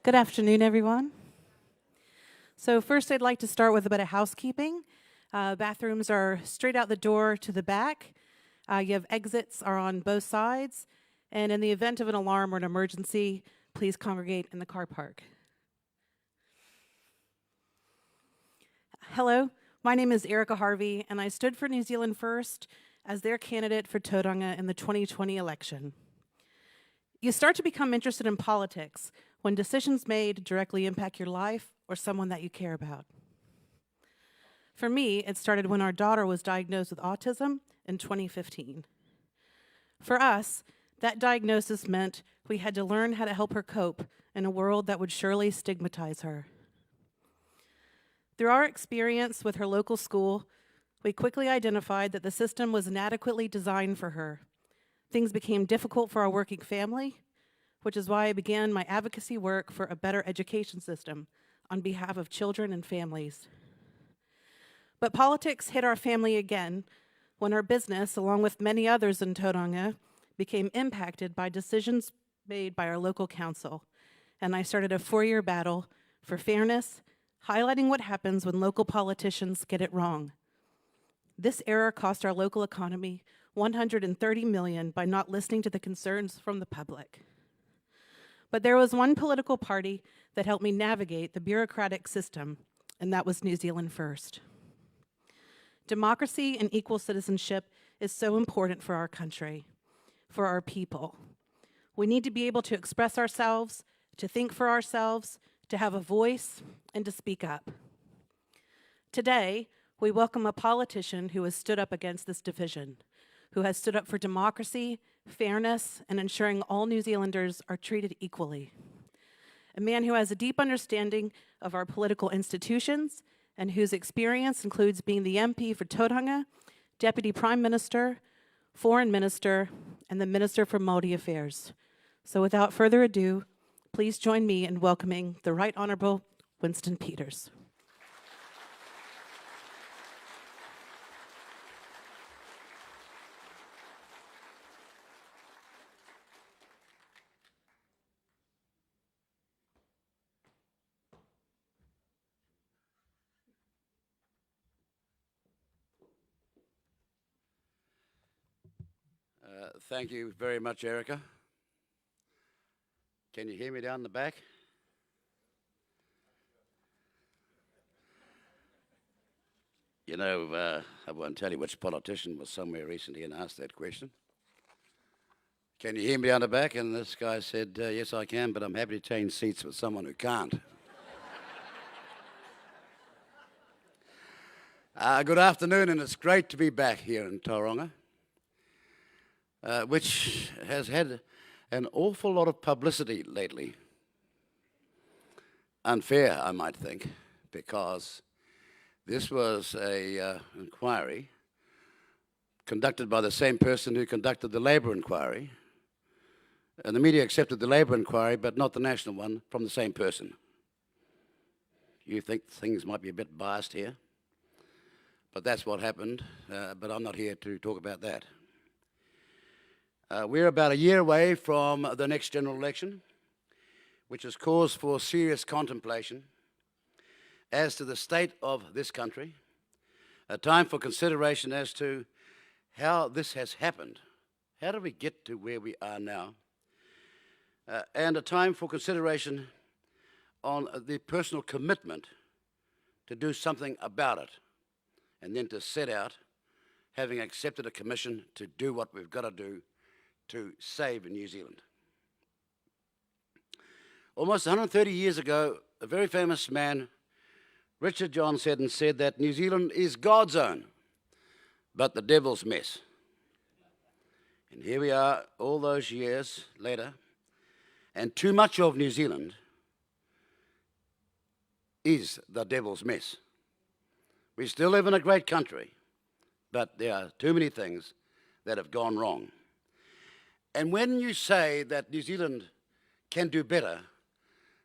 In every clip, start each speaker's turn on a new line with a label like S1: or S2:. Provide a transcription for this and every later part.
S1: Good afternoon, everyone. So first, I'd like to start with a bit of housekeeping. Bathrooms are straight out the door to the back. You have exits are on both sides. And in the event of an alarm or an emergency, please congregate in the car park. Hello, my name is Erica Harvey, and I stood for New Zealand First as their candidate for Tauranga in the 2020 election. You start to become interested in politics when decisions made directly impact your life or someone that you care about. For me, it started when our daughter was diagnosed with autism in 2015. For us, that diagnosis meant we had to learn how to help her cope in a world that would surely stigmatize her. Through our experience with her local school, we quickly identified that the system was inadequately designed for her. Things became difficult for our working family, which is why I began my advocacy work for a better education system on behalf of children and families. But politics hit our family again when our business, along with many others in Tauranga, became impacted by decisions made by our local council, and I started a 4-year battle for fairness, highlighting what happens when local politicians get it wrong. This error cost our local economy $130 million by not listening to the concerns from the public. But there was one political party that helped me navigate the bureaucratic system, and that was New Zealand First. Democracy and equal citizenship is so important for our country, for our people. We need to be able to express ourselves, to think for ourselves, to have a voice, and to speak up. Today, we welcome a politician who has stood up against this division, who has stood up for democracy, fairness, and ensuring all New Zealanders are treated equally. A man who has a deep understanding of our political institutions and whose experience includes being the MP for Tauranga, Deputy Prime Minister, Foreign Minister, and the Minister for Māori Affairs. So without further ado, please join me in welcoming the Right Honourable Winston Peters.
S2: Thank you very much, Erica. Can you hear me down the back? You know, I won't tell you which politician was somewhere recently and asked that question. Can you hear me down the back? And this guy said, yes, I can, but I'm happy to change seats with someone who can't. Good afternoon, and it's great to be back here in Tauranga, which has had an awful lot of publicity lately. Unfair, I might think, because this was an inquiry conducted by the same person who conducted the Labour inquiry, and the media accepted the Labour inquiry, but not the national one, from the same person. You think things might be a bit biased here, but that's what happened, but I'm not here to talk about that. We're about a year away from the next general election, which is cause for serious contemplation as to the state of this country, a time for consideration as to how this has happened. How did we get to where we are now? And a time for consideration on the personal commitment to do something about it, and then to set out, having accepted a commission, to do what we've got to do to save New Zealand. Almost 130 years ago, a very famous man, Richard Johnson, said that New Zealand is God's own, but the devil's mess. And here we are, all those years later, and too much of New Zealand is the devil's mess. We still live in a great country, but there are too many things that have gone wrong. And when you say that New Zealand can do better,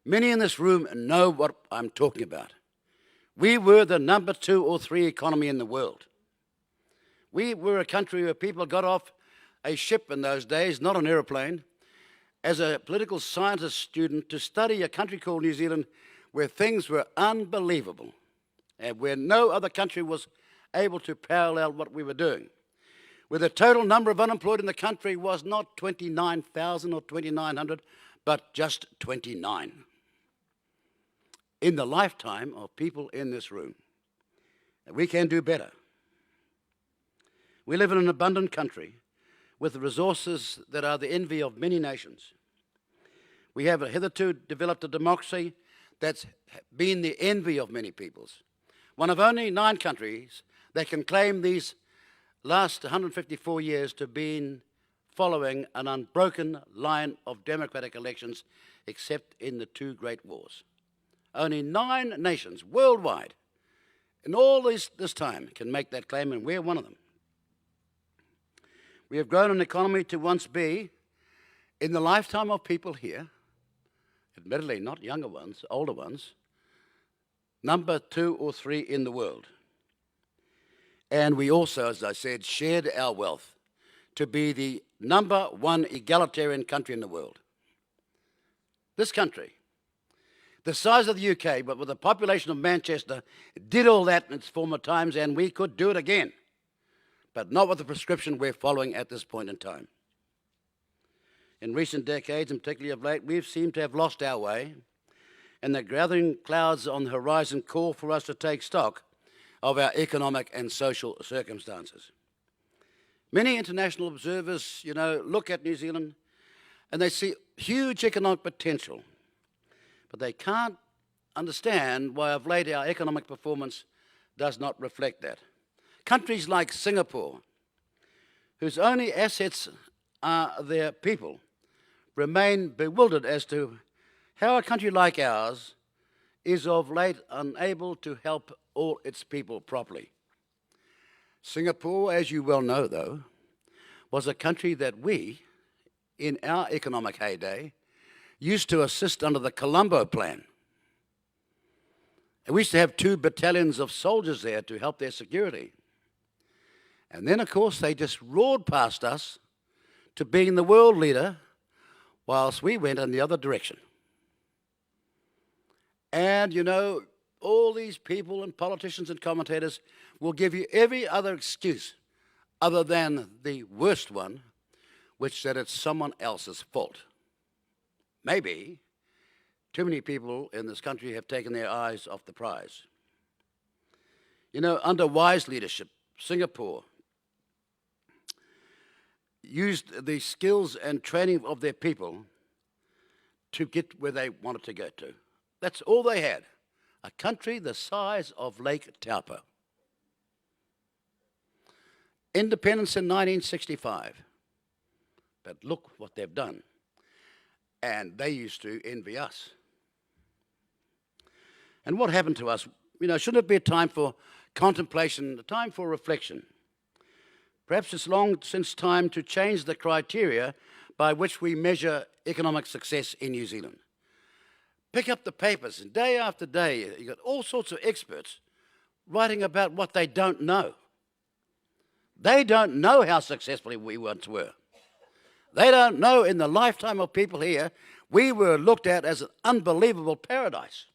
S2: many in this room know what I'm talking about. We were the number 2 or 3 economy in the world. We were a country where people got off a ship in those days, not an aeroplane, as a political scientist student to study a country called New Zealand where things were unbelievable and where no other country was able to parallel what we were doing, where the total number of unemployed in the country was not 29,000 or 2,900, but just 29 in the lifetime of people in this room. We can do better. We live in an abundant country with resources that are the envy of many nations. We have hitherto developed a democracy that's been the envy of many peoples. One of only 9 countries that can claim these last 154 years to have been following an unbroken line of democratic elections, except in the 2 great wars. Only 9 nations worldwide in all this time can make that claim, and we're one of them. We have grown an economy to once be, in the lifetime of people here, admittedly not younger ones, older ones, number 2 or 3 in the world. And we also, as I said, shared our wealth to be the number 1 egalitarian country in the world. This country, the size of the UK, but with the population of Manchester, did all that in its former times, and we could do it again, but not with the prescription we're following at this point in time. In recent decades, and particularly of late, we've seemed to have lost our way, and the gathering clouds on the horizon call for us to take stock of our economic and social circumstances. Many international observers, look at New Zealand and they see huge economic potential, but they can't understand why of late our economic performance does not reflect that. Countries like Singapore, whose only assets are their people, remain bewildered as to how a country like ours is of late unable to help all its people properly. Singapore, as you well know, though, was a country that we, in our economic heyday, used to assist under the Colombo Plan. And we used to have 2 battalions of soldiers there to help their security. And then, of course, they just roared past us to being the world leader whilst we went in the other direction. And, all these people and politicians and commentators will give you every other excuse other than the worst one, which that it's someone else's fault. Maybe too many people in this country have taken their eyes off the prize. Under wise leadership, Singapore used the skills and training of their people to get where they wanted to go to. That's all they had. A country the size of Lake Taupo. Independence in 1965. But look what they've done. And they used to envy us. And what happened to us? Shouldn't it be a time for contemplation, a time for reflection? Perhaps it's long since time to change the criteria by which we measure economic success in New Zealand. Pick up the papers, and day after day, you've got all sorts of experts writing about what they don't know. They don't know how successful we once were. They don't know in the lifetime of people here, we were looked at as an unbelievable paradise.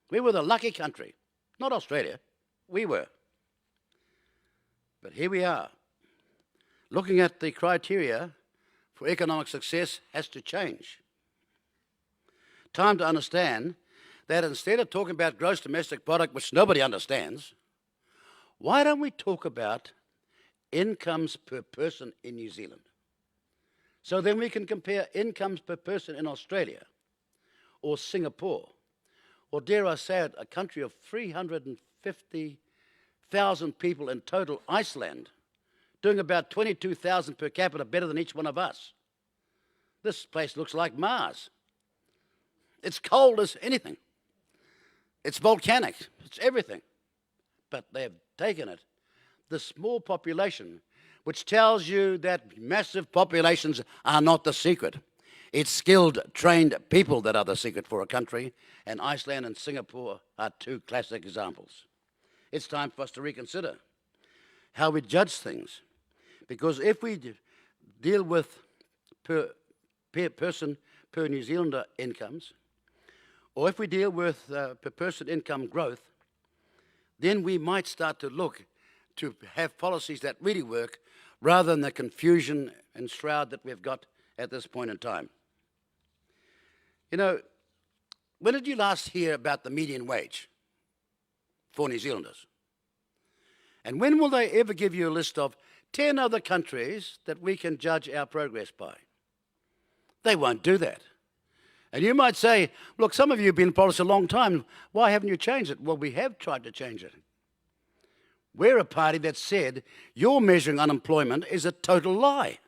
S2: We were the lucky country, not Australia. We were. But here we are. Looking at the criteria for economic success has to change. Time to understand that instead of talking about gross domestic product, which nobody understands, why don't we talk about incomes per person in New Zealand? So then we can compare incomes per person in Australia or Singapore, or dare I say it, a country of 350,000 people in total, Iceland, doing about 22,000 per capita, better than each one of us. This place looks like Mars. It's cold as anything. It's volcanic. It's everything. But they've taken it, the small population, which tells you that massive populations are not the secret. It's skilled, trained people that are the secret for a country, and Iceland and Singapore are 2 classic examples. It's time for us to reconsider how we judge things, because if we deal with per person per New Zealander incomes, or if we deal with per person income growth, then we might start to look to have policies that really work rather than the confusion and shroud that we've got at this point in time. You know, when did you last hear about the median wage for New Zealanders? And when will they ever give you a list of 10 other countries that we can judge our progress by? They won't do that. And you might say, look, some of you have been in politics a long time. Why haven't you changed it? Well, we have tried to change it. We're a party that said your measuring unemployment is a total lie.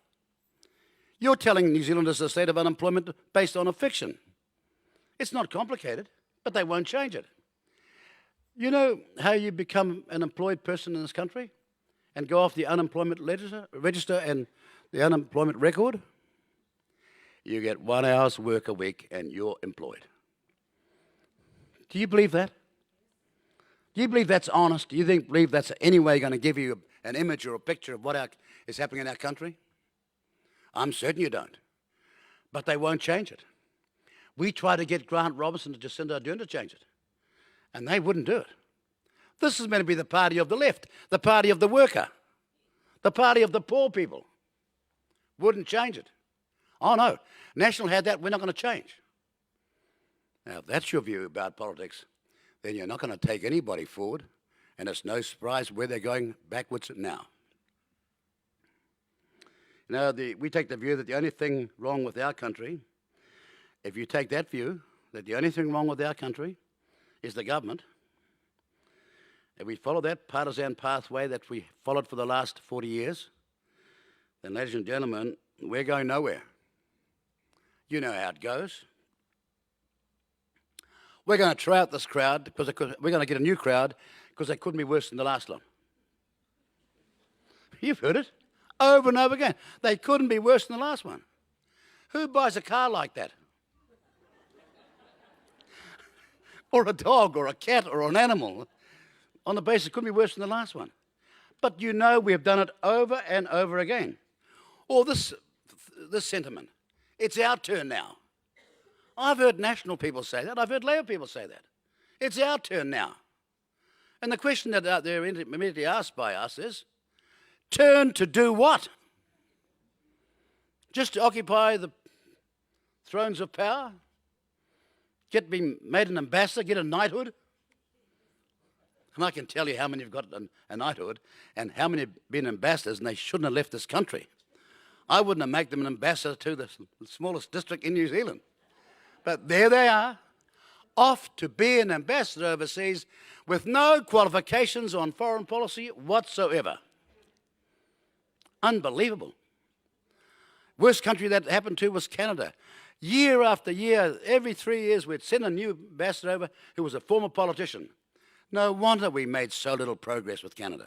S2: You're telling New Zealanders the state of unemployment based on a fiction. It's not complicated, but they won't change it. You know how you become an employed person in this country and go off the unemployment register and the unemployment record? You get 1 hour's work a week and you're employed. Do you believe that? Do you believe that's honest? Do you believe that's any way going to give you an image or a picture of what is happening in our country? I'm certain you don't. But they won't change it. We tried to get Grant Robertson and Jacinda Ardern to change it, and they wouldn't do it. This is meant to be the party of the left, the party of the worker, the party of the poor people. Wouldn't change it. Oh no, National had that, we're not going to change. Now, if that's your view about politics, then you're not going to take anybody forward, and it's no surprise where they're going backwards now. Now, we take the view that the only thing wrong with our country, if you take that view, that the only thing wrong with our country is the government, if we follow that partisan pathway that we followed for the last 40 years, then, ladies and gentlemen, we're going nowhere. You know how it goes. We're going to try out this crowd because we're going to get a new crowd because they couldn't be worse than the last one. You've heard it over and over again. They couldn't be worse than the last one. Who buys a car like that? Or a dog or a cat or an animal on the basis it couldn't be worse than the last one. But you know we have done it over and over again. Or this sentiment, it's our turn now. I've heard National people say that. I've heard Labour people say that. It's our turn now. And the question that they're immediately asked by us is, turn to do what? Just to occupy the thrones of power? Be made an ambassador, get a knighthood? And I can tell you how many have got a knighthood and how many have been ambassadors and they shouldn't have left this country. I wouldn't have made them an ambassador to the smallest district in New Zealand. But there they are, off to be an ambassador overseas with no qualifications on foreign policy whatsoever. Unbelievable. Worst country that happened to was Canada. Year after year, every 3 years, we'd send a new ambassador over who was a former politician. No wonder we made so little progress with Canada.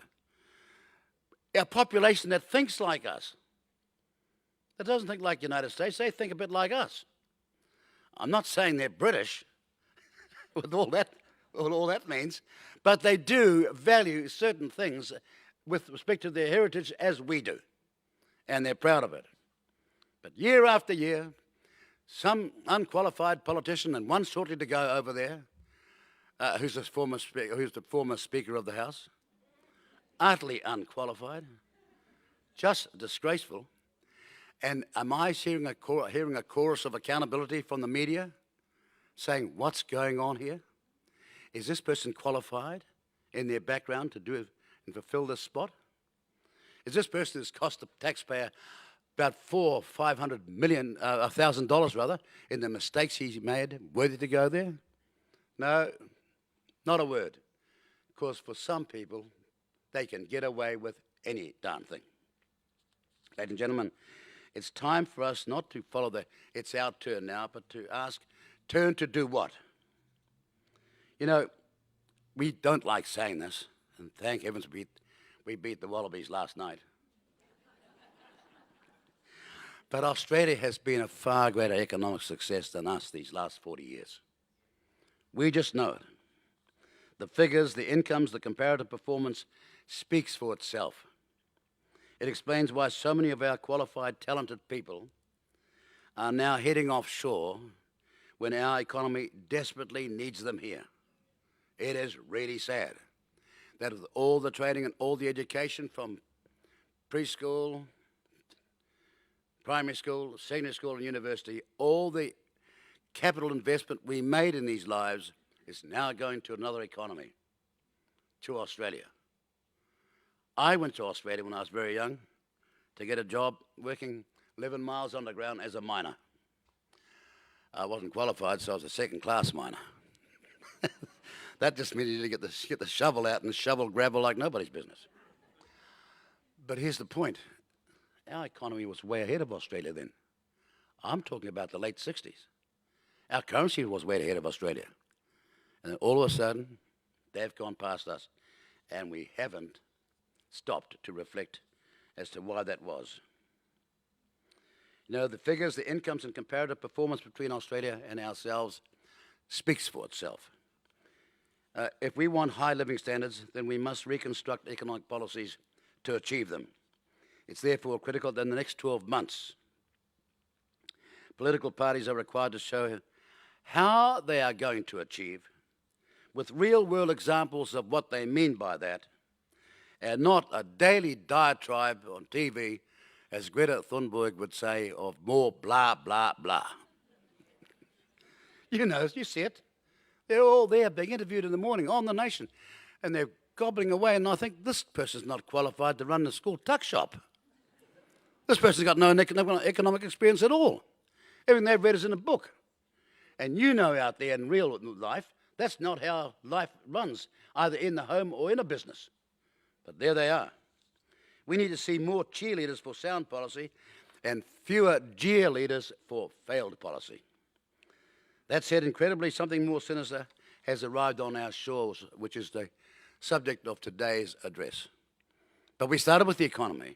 S2: A population that thinks like us, that doesn't think like the United States, they think a bit like us. I'm not saying they're British, with all that means, but they do value certain things with respect to their heritage as we do, and they're proud of it. But year after year, some unqualified politician, and one shortly to go over there, who's the former Speaker of the House, utterly unqualified, just disgraceful. And am I hearing a chorus of accountability from the media saying, what's going on here? Is this person qualified in their background to do and fulfill this spot? Is this person who's cost the taxpayer about $1,000 rather, in the mistakes he's made, worthy to go there? No, not a word. Because for some people, they can get away with any darn thing. Ladies and gentlemen, it's time for us not to follow it's our turn now, but to ask, turn to do what? You know, we don't like saying this, and thank heavens we beat the Wallabies last night. But Australia has been a far greater economic success than us these last 40 years. We just know it. The figures, the incomes, the comparative performance speaks for itself. It explains why so many of our qualified, talented people are now heading offshore when our economy desperately needs them here. It is really sad that with all the training and all the education from preschool, primary school, secondary school and university, all the capital investment we made in these lives is now going to another economy, to Australia. I went to Australia when I was very young to get a job working 11 miles underground as a miner. I wasn't qualified, so I was a second-class miner. That just meant you had to get the shovel out and shovel gravel like nobody's business. But here's the point. Our economy was way ahead of Australia then. I'm talking about the late 60s. Our currency was way ahead of Australia. And then all of a sudden, they've gone past us, and we haven't stopped to reflect as to why that was. You know, the figures, the incomes and comparative performance between Australia and ourselves speaks for itself. If we want high living standards, then we must reconstruct economic policies to achieve them. It's therefore critical that in the next 12 months, political parties are required to show how they are going to achieve, with real-world examples of what they mean by that, and not a daily diatribe on TV, as Greta Thunberg would say, of more blah, blah, blah. You know, you see it. They're all there being interviewed in the morning on The Nation, and they're gobbling away, and I think this person's not qualified to run the school tuck shop. This person's got no economic experience at all. Everything they've read is in a book. And you know out there in real life, that's not how life runs, either in the home or in a business. But there they are. We need to see more cheerleaders for sound policy and fewer cheerleaders for failed policy. That said, incredibly, something more sinister has arrived on our shores, which is the subject of today's address. But we started with the economy,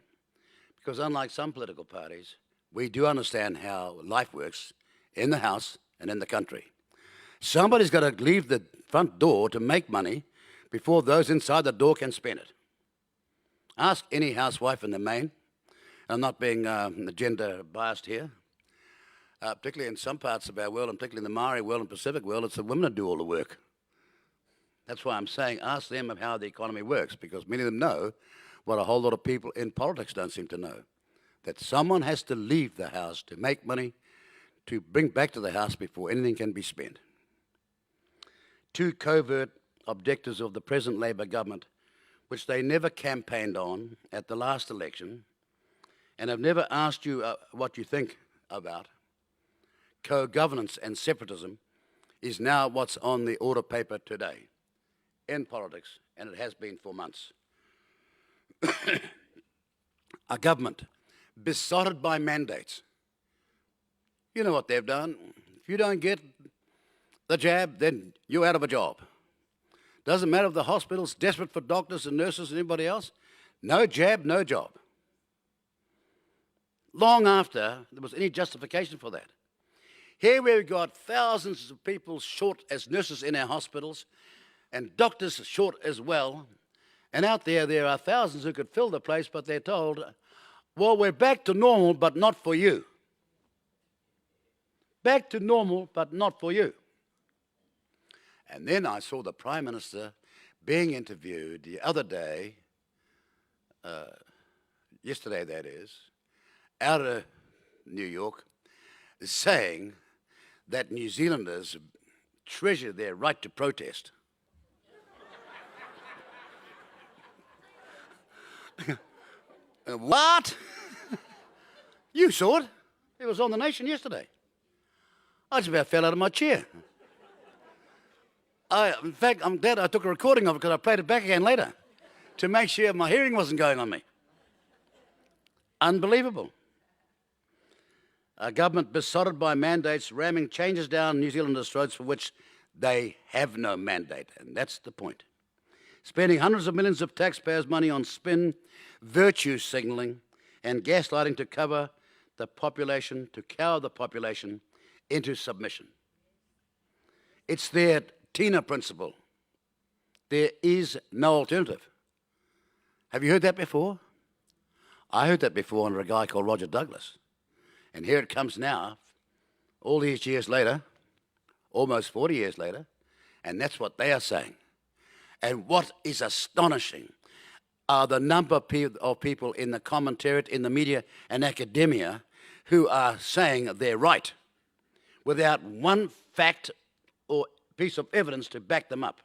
S2: because unlike some political parties, we do understand how life works in the House and in the country. Somebody's got to leave the front door to make money before those inside the door can spend it. Ask any housewife in the main. I'm not being gender biased here. Particularly in some parts of our world, and particularly in the Maori world and Pacific world, it's the women that do all the work. That's why I'm saying ask them of how the economy works, because many of them know what a whole lot of people in politics don't seem to know, that someone has to leave the house to make money to bring back to the house before anything can be spent. Two covert objectives of the present Labor government, which they never campaigned on at the last election, and have never asked you what you think about, co-governance and separatism, is now what's on the order paper today in politics, and it has been for months. A government besotted by mandates. You know what they've done. If you don't get the jab, then you're out of a job. Doesn't matter if the hospital's desperate for doctors and nurses and anybody else. No jab, no job. Long after there was any justification for that. Here we've got thousands of people short as nurses in our hospitals and doctors short as well. And out there are thousands who could fill the place, but they're told, well, we're back to normal, but not for you. Back to normal, but not for you. And then I saw the Prime Minister being interviewed the other day, yesterday that is, out of New York, saying that New Zealanders treasure their right to protest. What? You saw it? It was on The Nation yesterday. I just about fell out of my chair. In fact, I'm glad I took a recording of it because I played it back again later to make sure my hearing wasn't going on me. Unbelievable. A government besotted by mandates ramming changes down New Zealanders' throats for which they have no mandate, and that's the point. Spending hundreds of millions of taxpayers' money on spin, virtue signalling, and gaslighting to cover the population, to cower the population into submission. It's their Tina principle. There is no alternative. Have you heard that before? I heard that before under a guy called Roger Douglas. And here it comes now all these years later, almost 40 years later, and that's what they are saying. And what is astonishing are the number of people in the commentariat, in the media and academia who are saying they're right without one fact or piece of evidence to back them up.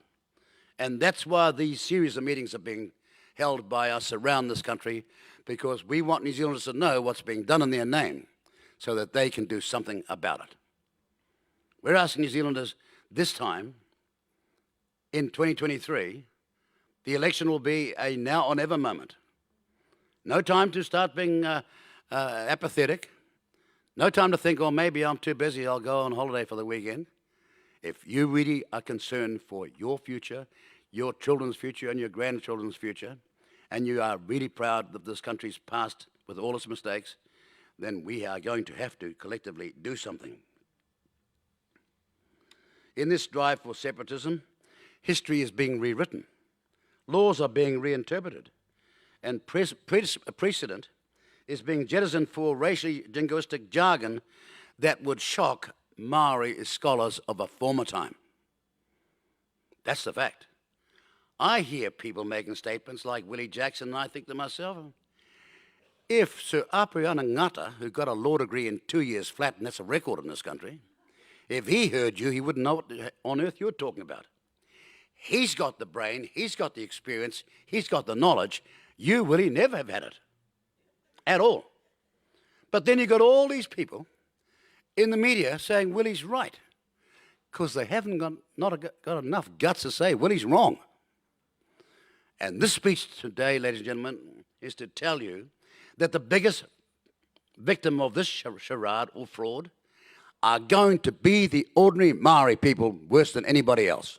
S2: And that's why these series of meetings are being held by us around this country, because we want New Zealanders to know what's being done in their name so that they can do something about it. We're asking New Zealanders this time, in 2023, the election will be a now or never moment. No time to start being apathetic. No time to think, oh, maybe I'm too busy, I'll go on holiday for the weekend. If you really are concerned for your future, your children's future and your grandchildren's future, and you are really proud that this country's past with all its mistakes, then we are going to have to collectively do something. In this drive for separatism, history is being rewritten. Laws are being reinterpreted. And precedent is being jettisoned for racially linguistic jargon that would shock Maori scholars of a former time. That's the fact. I hear people making statements like Willie Jackson, and I think to myself, if Sir Apriana Ngata, who got a law degree in 2 years flat, and that's a record in this country, if he heard you, he wouldn't know what on earth you're talking about. He's got the brain, he's got the experience, he's got the knowledge. You, Willie, never have had it at all. But then you've got all these people in the media saying Willie's right, because they haven't got enough guts to say Willie's wrong. And this speech today, ladies and gentlemen, is to tell you that the biggest victim of this charade or fraud are going to be the ordinary Maori people worse than anybody else.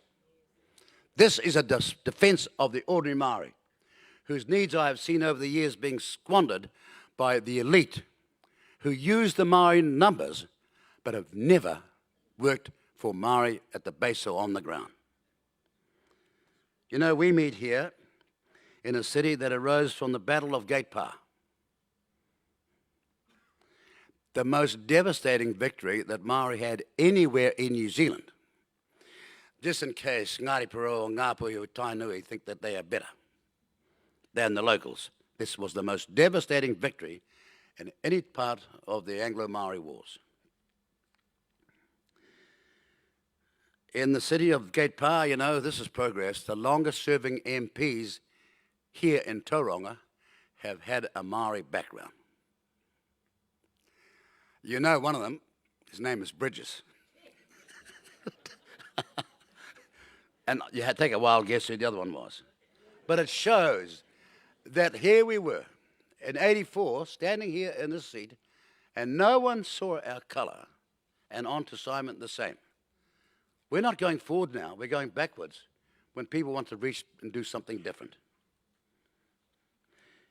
S2: This is a defence of the ordinary Maori, whose needs I have seen over the years being squandered by the elite, who use the Maori numbers but have never worked for Maori at the base or on the ground. You know, we meet here in a city that arose from the Battle of Gate Pa, the most devastating victory that Maori had anywhere in New Zealand. Just in case Ngāti Porou or Ngāpuhi or Tainui think that they are better than the locals, this was the most devastating victory in any part of the Anglo-Maori Wars. In the city of Gate Pa, you know, this is progress. The longest-serving MPs here in Tauranga have had a Maori background. You know one of them, his name is Bridges. And you had to take a wild guess who the other one was. But it shows that here we were, in '84, standing here in this seat, and no one saw our colour, and on to Simon the same. We're not going forward now, we're going backwards when people want to reach and do something different.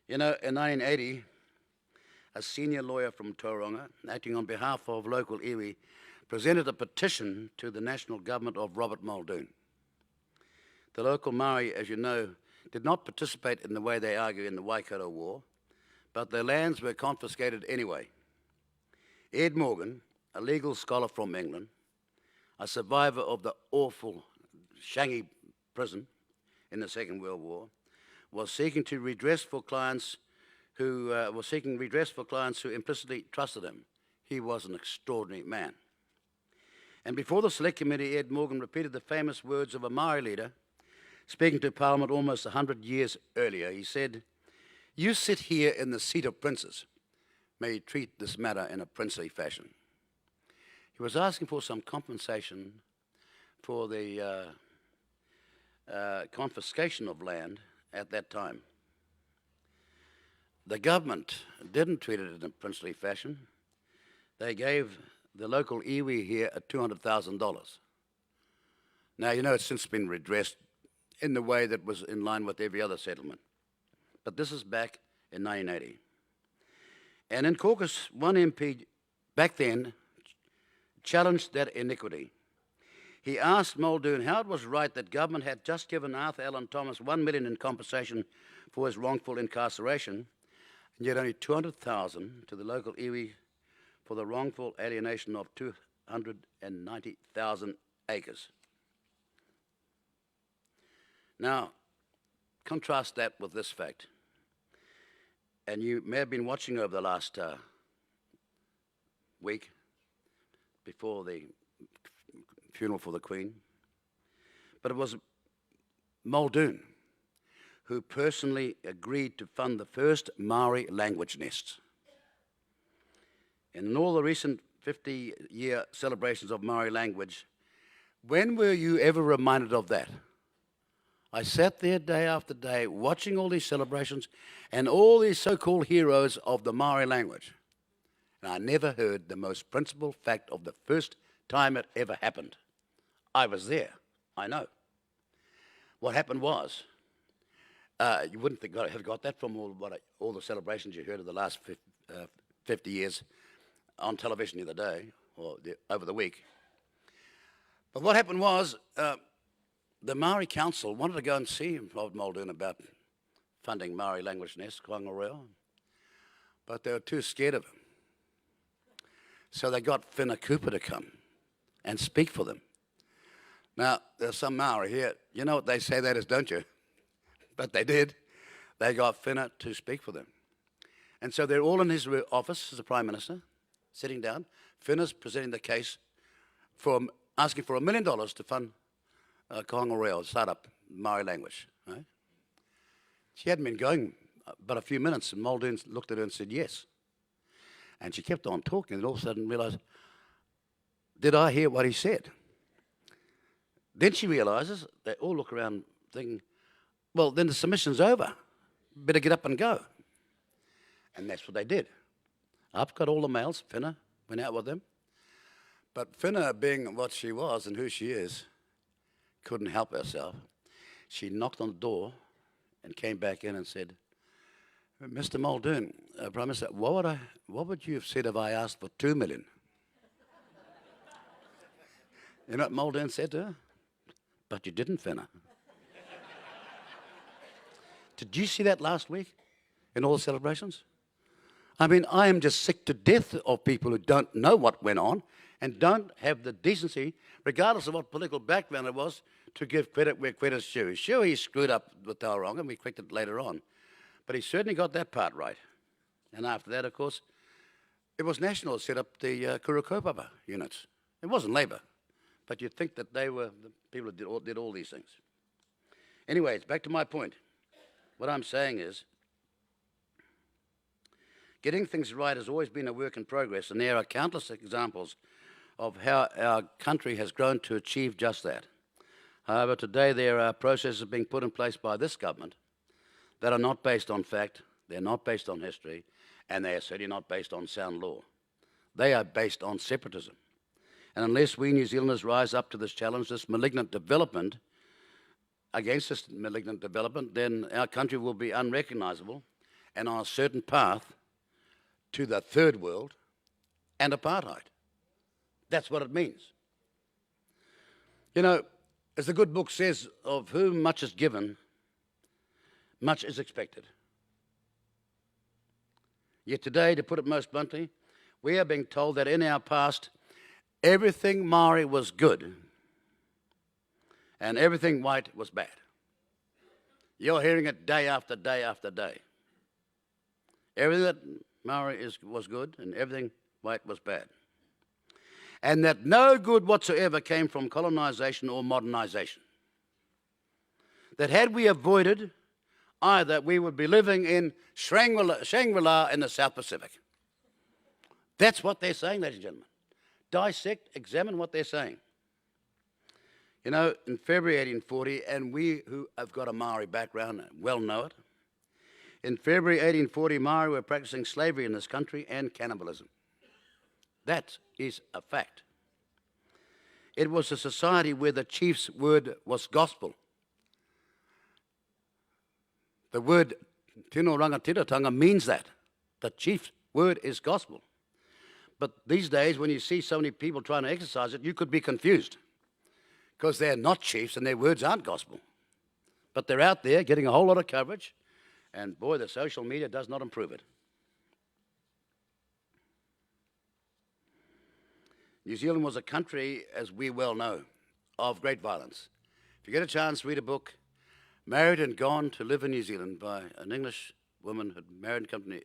S2: You know, in 1980, a senior lawyer from Tauranga, acting on behalf of local iwi, presented a petition to the national government of Robert Muldoon. The local Maori, as you know, did not participate in the way they argue in the Waikato War, but their lands were confiscated anyway. Ed Morgan, a legal scholar from England, a survivor of the awful Shangi prison in the Second World War, was seeking redress for clients who implicitly trusted him. He was an extraordinary man. And before the Select Committee, Ed Morgan repeated the famous words of a Maori leader, speaking to Parliament almost 100 years earlier. He said, "You sit here in the seat of princes. May you treat this matter in a princely fashion." He was asking for some compensation for the confiscation of land at that time. The government didn't treat it in a princely fashion. They gave the local iwi here $200,000. Now, you know, it's since been redressed in the way that was in line with every other settlement. But this is back in 1980. And in caucus, one MP back then challenged that iniquity. He asked Muldoon how it was right that government had just given Arthur Allen Thomas $1 million in compensation for his wrongful incarceration, and yet only $200,000 to the local iwi for the wrongful alienation of 590,000 acres. Now, contrast that with this fact. And you may have been watching over the last week before the funeral for the Queen. But it was Muldoon who personally agreed to fund the first Maori language nests. In all the recent 50-year celebrations of Maori language, when were you ever reminded of that? I sat there day after day watching all these celebrations and all these so-called heroes of the Maori language. And I never heard the most principal fact of the first time it ever happened. I was there, I know. What happened was, you wouldn't have got that from all the celebrations you heard of the last 50 years on television the other day, or over the week. But what happened was, the Maori Council wanted to go and see Muldoon about funding Maori language nests, Tauranga Reo, but they were too scared of him. So they got Whina Cooper to come and speak for them. Now, there's some Maori here. You know what they say that is, don't you? But they did. They got Whina to speak for them. And so they're all in his office as the Prime Minister, sitting down. Whina's presenting the case for asking for $1 million to fund Tauranga Reo, start-up Maori language. Right? She hadn't been going but a few minutes, and Muldoon looked at her and said yes. And she kept on talking, and all of a sudden realised, did I hear what he said? Then she realises, they all look around thinking, well, then the submission's over. Better get up and go. And that's what they did. I've got all the males. Whina went out with them. But Whina, being what she was and who she is, couldn't help herself. She knocked on the door and came back in and said, Mr. Muldoon, Prime Minister, what would you have said if I asked for $2 million? You know what Muldoon said to her? But you didn't, Whina. Did you see that last week in all the celebrations? I mean, I am just sick to death of people who don't know what went on and don't have the decency, regardless of what political background it was, to give credit where credit's due. Sure, he screwed up with Tauranga, and we corrected it later on. But he certainly got that part right. And after that, of course, it was National that set up the Kura Kaupapa units. It wasn't Labour. But you'd think that they were the people who did all these things. Anyways, back to my point. What I'm saying is, getting things right has always been a work in progress, and there are countless examples of how our country has grown to achieve just that. However, today there are processes being put in place by this government that are not based on fact, they're not based on history, and they are certainly not based on sound law. They are based on separatism. And unless we New Zealanders rise up to this challenge, this malignant development, against this malignant development, then our country will be unrecognisable and on a certain path to the third world and apartheid. That's what it means. You know, as the good book says, of whom much is given, much is expected. Yet today, to put it most bluntly, we are being told that in our past, everything Maori was good and everything white was bad. You're hearing it day after day after day. Everything that Maori was good and everything white was bad. And that no good whatsoever came from colonisation or modernisation. That had we avoided either, we would be living in Shangri-La in the South Pacific. That's what they're saying, ladies and gentlemen. Dissect, examine what they're saying. You know, in February 1840, and we who have got a Maori background well know it, in February 1840, Maori were practicing slavery in this country and cannibalism. That is a fact. It was a society where the chief's word was gospel. The word tino rangatiratanga means that. The chief's word is gospel. But these days, when you see so many people trying to exercise it, you could be confused because they're not chiefs and their words aren't gospel. But they're out there getting a whole lot of coverage, and boy, the social media does not improve it. New Zealand was a country, as we well know, of great violence. If you get a chance, read a book, Married and Gone to Live in New Zealand, by an English woman who had married and come to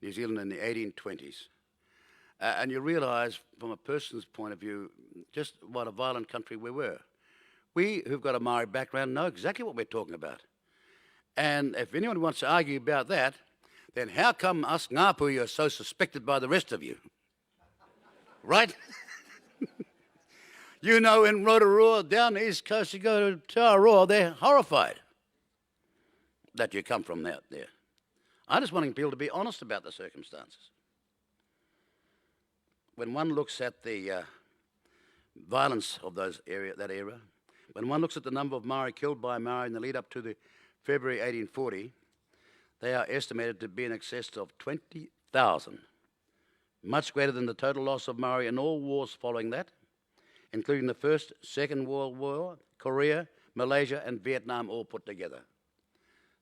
S2: New Zealand in the 1820s. And you realise, from a person's point of view, just what a violent country we were. We, who've got a Maori background, know exactly what we're talking about. And if anyone wants to argue about that, then how come us Ngāpuhi are so suspected by the rest of you? Right? You know, in Rotorua, down the east coast, you go to Tauranga, they're horrified that you come from there. I just want people to be honest about the circumstances. When one looks at the violence of that era, when one looks at the number of Maori killed by Maori in the lead up to the February 1840, they are estimated to be in excess of 20,000, much greater than the total loss of Maori in all wars following that, including the First, Second World War, Korea, Malaysia, and Vietnam all put together.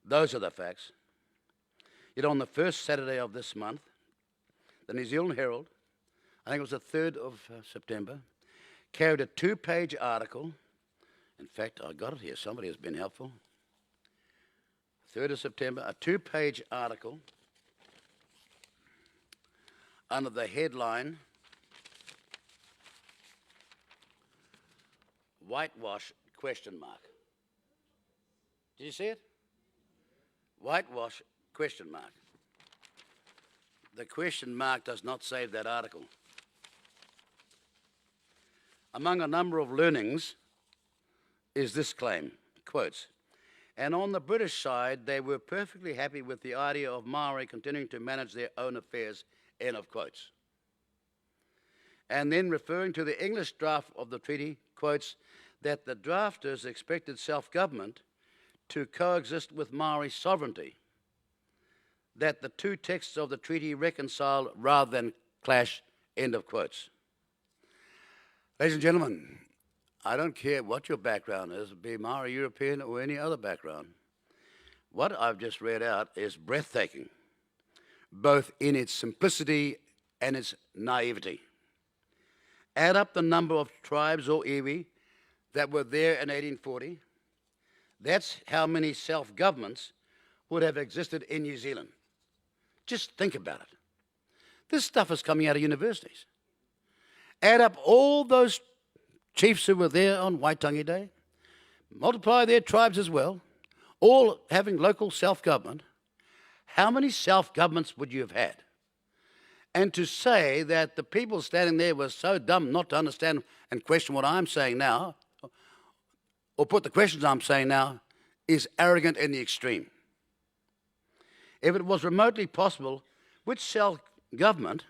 S2: Those are the facts. Yet on the first Saturday of this month, the New Zealand Herald, I think it was the 3rd of September, carried a 2-page article. In fact, I got it here. Somebody has been helpful. 3rd of September, a 2-page article under the headline, Whitewash ? Did you see it? Whitewash ? The question mark does not save that article. Among a number of learnings is this claim, quotes, and on the British side, they were perfectly happy with the idea of Maori continuing to manage their own affairs, end of quotes. And then referring to the English draft of the treaty, quotes, that the drafters expected self-government to coexist with Maori sovereignty, that the two texts of the treaty reconcile rather than clash, end of quotes. Ladies and gentlemen, I don't care what your background is, be Maori, European, or any other background. What I've just read out is breathtaking, both in its simplicity and its naivety. Add up the number of tribes or iwi that were there in 1840. That's how many self-governments would have existed in New Zealand. Just think about it. This stuff is coming out of universities. Add up all those chiefs who were there on Waitangi Day, multiply their tribes as well, all having local self-government. How many self-governments would you have had? And to say that the people standing there were so dumb not to understand and question what I'm saying now, or put the questions I'm saying now, is arrogant in the extreme. If it was remotely possible, which self-government's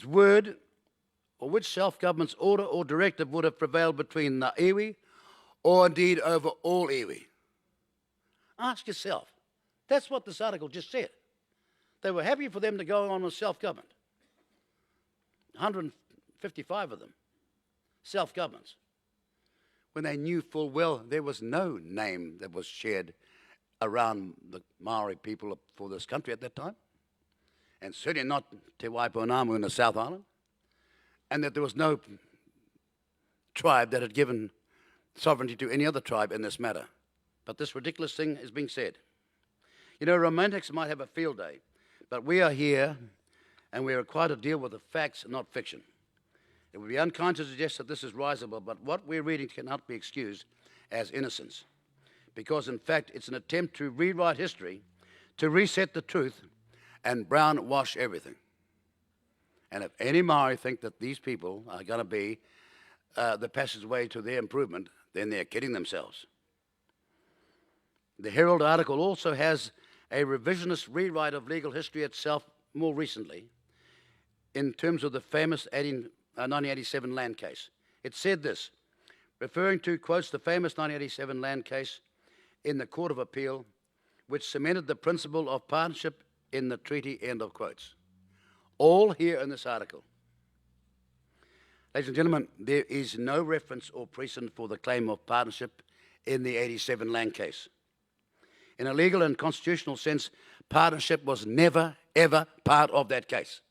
S2: word or which self-government's order or directive would have prevailed between the iwi or indeed over all iwi? Ask yourself. That's what this article just said. They were happy for them to go on with self-government. 155 of them, self-governments, when they knew full well there was no name that was shared around the Maori people for this country at that time, and certainly not Te Waiponamu in the South Island, and that there was no tribe that had given sovereignty to any other tribe in this matter. But this ridiculous thing is being said. You know, romantics might have a field day, but we are here and we are required to deal with the facts, not fiction. It would be unkind to suggest that this is risible, but what we're reading cannot be excused as innocence, because in fact it's an attempt to rewrite history, to reset the truth, and brown wash everything. And if any Maori think that these people are going to be the passageway to their improvement, then they're kidding themselves. The Herald article also has a revisionist rewrite of legal history itself more recently in terms of the famous 1987 land case. It said this, referring to, quotes, the famous 1987 land case in the Court of Appeal, which cemented the principle of partnership in the treaty, end of quotes. All here in this article. Ladies and gentlemen, there is no reference or precedent for the claim of partnership in the 87 land case. In a legal and constitutional sense, partnership was never, ever part of that case.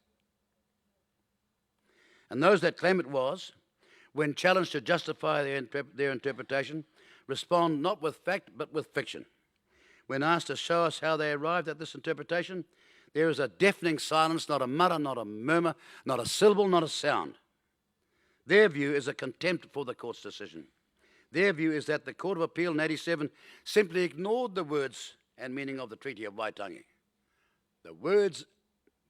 S2: And those that claim it was, when challenged to justify their interpretation, respond not with fact but with fiction. When asked to show us how they arrived at this interpretation, there is a deafening silence, not a mutter, not a murmur, not a syllable, not a sound. Their view is a contempt for the court's decision. Their view is that the Court of Appeal in 87 simply ignored the words and meaning of the Treaty of Waitangi, the words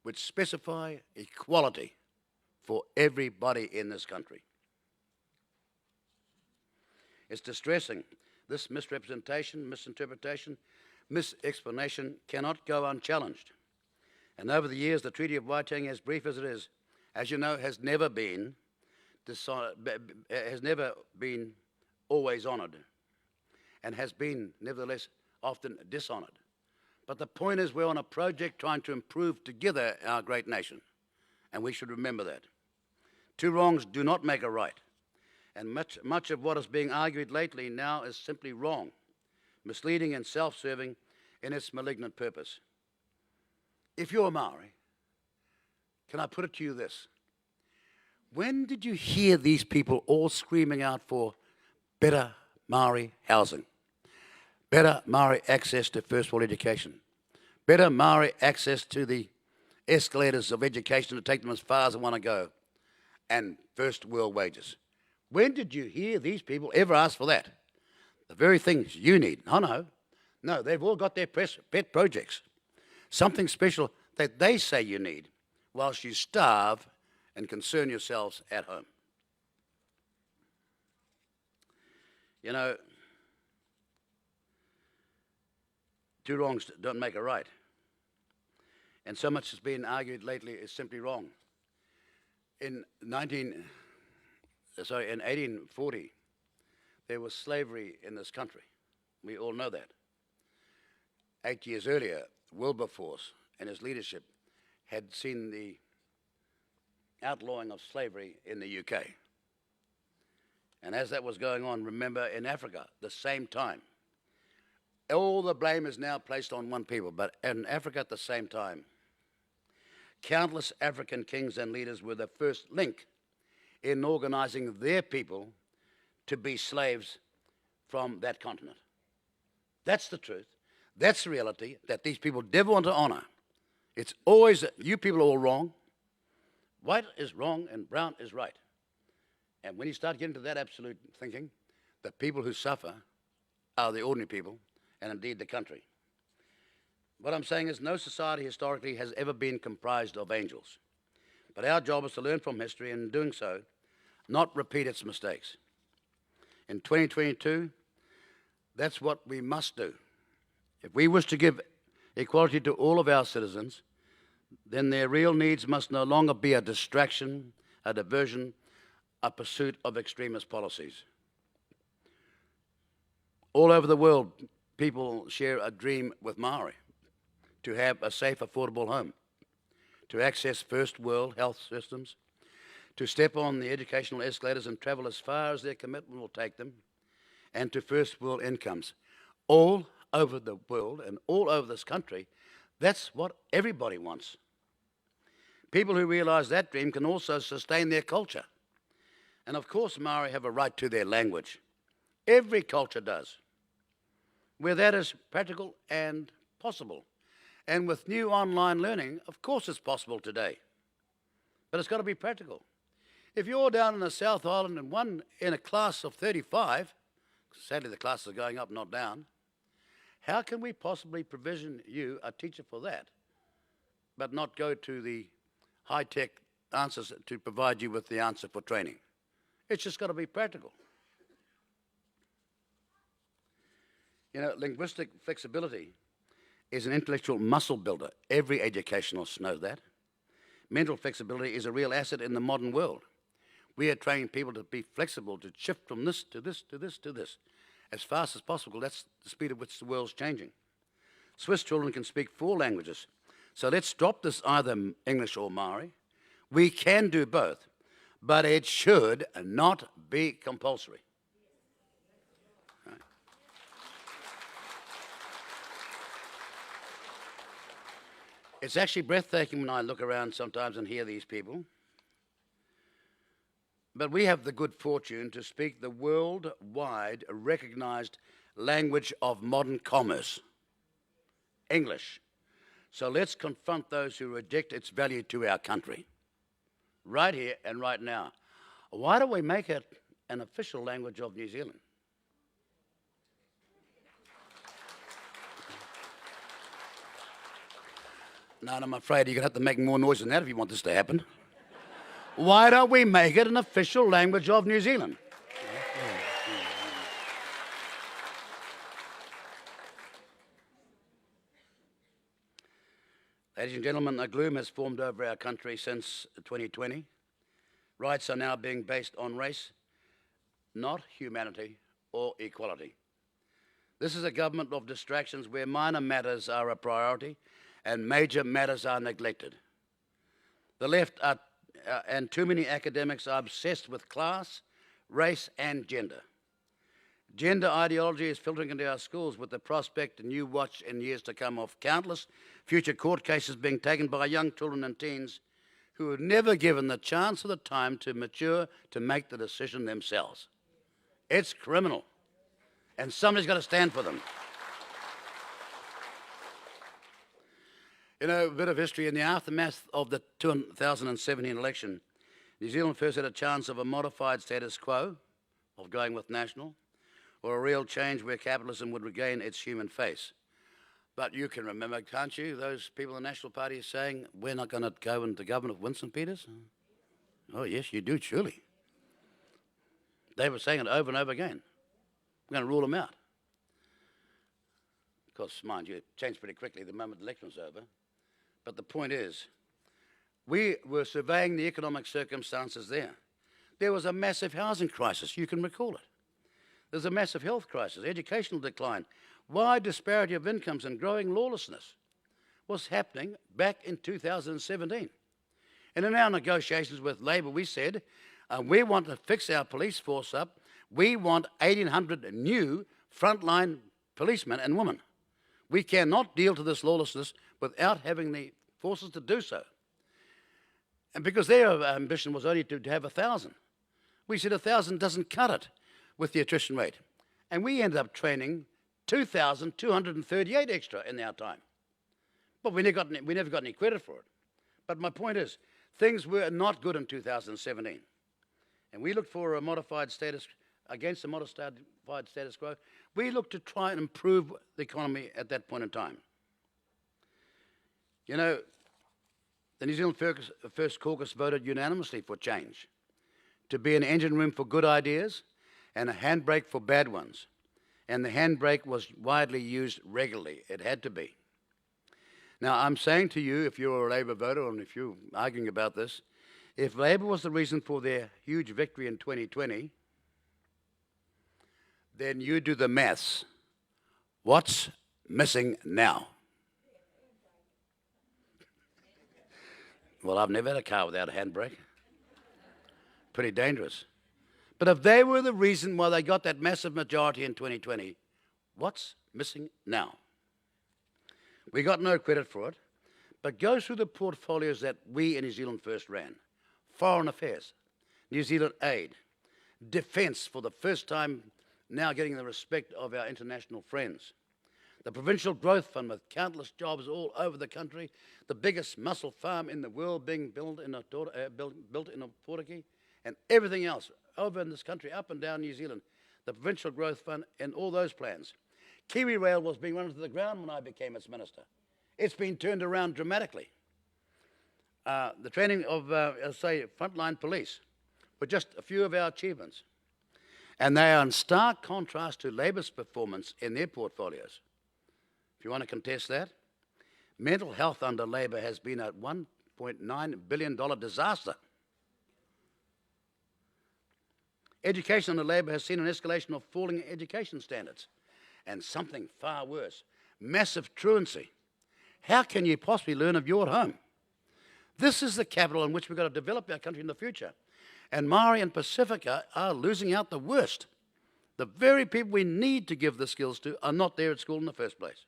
S2: which specify equality for everybody in this country. It's distressing. This misrepresentation, misinterpretation, misexplanation cannot go unchallenged. And over the years, the Treaty of Waitangi, as brief as it is, as you know, has never been always honoured, and has been, nevertheless, often dishonoured. But the point is, we're on a project trying to improve together our great nation, and we should remember that. Two wrongs do not make a right, and much of what is being argued lately now is simply wrong, misleading and self-serving in its malignant purpose. If you're a Maori, can I put it to you this? When did you hear these people all screaming out for better Maori housing, better Maori access to first world education, better Maori access to the escalators of education to take them as far as they want to go, and first world wages? When did you hear these people ever ask for that? The very things you need. No, they've all got their pet projects. Something special that they say you need, whilst you starve and concern yourselves at home. You know, two wrongs don't make a right. And so much has been argued lately is simply wrong. In 1840, there was slavery in this country. We all know that. 8 years earlier, Wilberforce and his leadership had seen the outlawing of slavery in the UK. And as that was going on, remember, in Africa, the same time, all the blame is now placed on one people, but in Africa at the same time, countless African kings and leaders were the first link in organizing their people to be slaves from that continent. That's the truth. That's the reality that these people never want to honor. It's always, you people are all wrong. White is wrong and brown is right. And when you start getting to that absolute thinking, the people who suffer are the ordinary people, and indeed the country. What I'm saying is no society historically has ever been comprised of angels. But our job is to learn from history, and in doing so, not repeat its mistakes. In 2022, that's what we must do. If we wish to give equality to all of our citizens, then their real needs must no longer be a distraction, a diversion, a pursuit of extremist policies. All over the world, people share a dream with Maori, to have a safe, affordable home, to access first world health systems, to step on the educational escalators and travel as far as their commitment will take them, and to first world incomes. All over the world and all over this country, that's what everybody wants. People who realize that dream can also sustain their culture. And of course, Maori have a right to their language. Every culture does, where that is practical and possible. And with new online learning, of course it's possible today. But it's got to be practical. If you're down in the South Island and in a class of 35, sadly the classes are going up, not down, how can we possibly provision you a teacher for that, but not go to the high-tech answers to provide you with the answer for training? It's just got to be practical. You know, linguistic flexibility is an intellectual muscle builder. Every educationalist knows that. Mental flexibility is a real asset in the modern world. We are training people to be flexible, to shift from this to this to this to this as fast as possible. That's the speed at which the world's changing. Swiss children can speak 4 languages. So let's drop this either English or Maori. We can do both, but it should not be compulsory. Right. It's actually breathtaking when I look around sometimes and hear these people. But we have the good fortune to speak the worldwide recognized language of modern commerce, English. So let's confront those who reject its value to our country, right here and right now. Why don't we make it an official language of New Zealand? No, I'm afraid you're going to have to make more noise than that if you want this to happen. Why don't we make it an official language of New Zealand? Ladies and gentlemen, a gloom has formed over our country since 2020. Rights are now being based on race, not humanity or equality. This is a government of distractions where minor matters are a priority and major matters are neglected. The left and too many academics are obsessed with class, race and gender. Gender ideology is filtering into our schools with the prospect, and you watch in years to come, of countless future court cases being taken by young children and teens who were never given the chance or the time to mature to make the decision themselves. It's criminal, and somebody's got to stand for them. You know, a bit of history. In the aftermath of the 2017 election, New Zealand first had a chance of a modified status quo, of going with national, or a real change where capitalism would regain its human face. But you can remember, can't you, those people in the National Party saying, we're not going to go into government with Winston Peters? Oh, yes, you do, surely. They were saying it over and over again. We're going to rule them out. Of course, mind you, it changed pretty quickly the moment the election was over. But the point is, we were surveying the economic circumstances there. There was a massive housing crisis, you can recall it. There's a massive health crisis, educational decline, wide disparity of incomes and growing lawlessness was happening back in 2017. And in our negotiations with Labor, we said, we want to fix our police force up. We want 1,800 new frontline policemen and women. We cannot deal to this lawlessness without having the forces to do so. And because their ambition was only to have 1,000, we said 1,000 doesn't cut it with the attrition rate. And we ended up training 2,238 extra in our time. But we never got any credit for it. But my point is, things were not good in 2017. And we looked for a modified status, against a modified status quo. We looked to try and improve the economy at that point in time. You know, the New Zealand First Caucus voted unanimously for change, to be an engine room for good ideas and a handbrake for bad ones. And the handbrake was widely used regularly. It had to be. Now, I'm saying to you, if you're a Labor voter and if you're arguing about this, if Labor was the reason for their huge victory in 2020, then you do the maths. What's missing now? Well, I've never had a car without a handbrake. Pretty dangerous. But if they were the reason why they got that massive majority in 2020, what's missing now? We got no credit for it, but go through the portfolios that we in New Zealand First ran. Foreign affairs, New Zealand aid, defence for the first time now getting the respect of our international friends. The Provincial Growth Fund with countless jobs all over the country, the biggest mussel farm in the world being built in a Portuguese, and everything else over in this country, up and down New Zealand, the Provincial Growth Fund and all those plans. Kiwi Rail was being run to the ground when I became its minister. It's been turned around dramatically. The training of, say, frontline police were just a few of our achievements. And they are in stark contrast to Labor's performance in their portfolios. If you want to contest that, mental health under Labor has been a $1.9 billion disaster. Education under Labor has seen an escalation of falling education standards. And something far worse, massive truancy. How can you possibly learn if you're at home? This is the capital in which we've got to develop our country in the future. And Maori and Pacifica are losing out the worst. The very people we need to give the skills to are not there at school in the first place.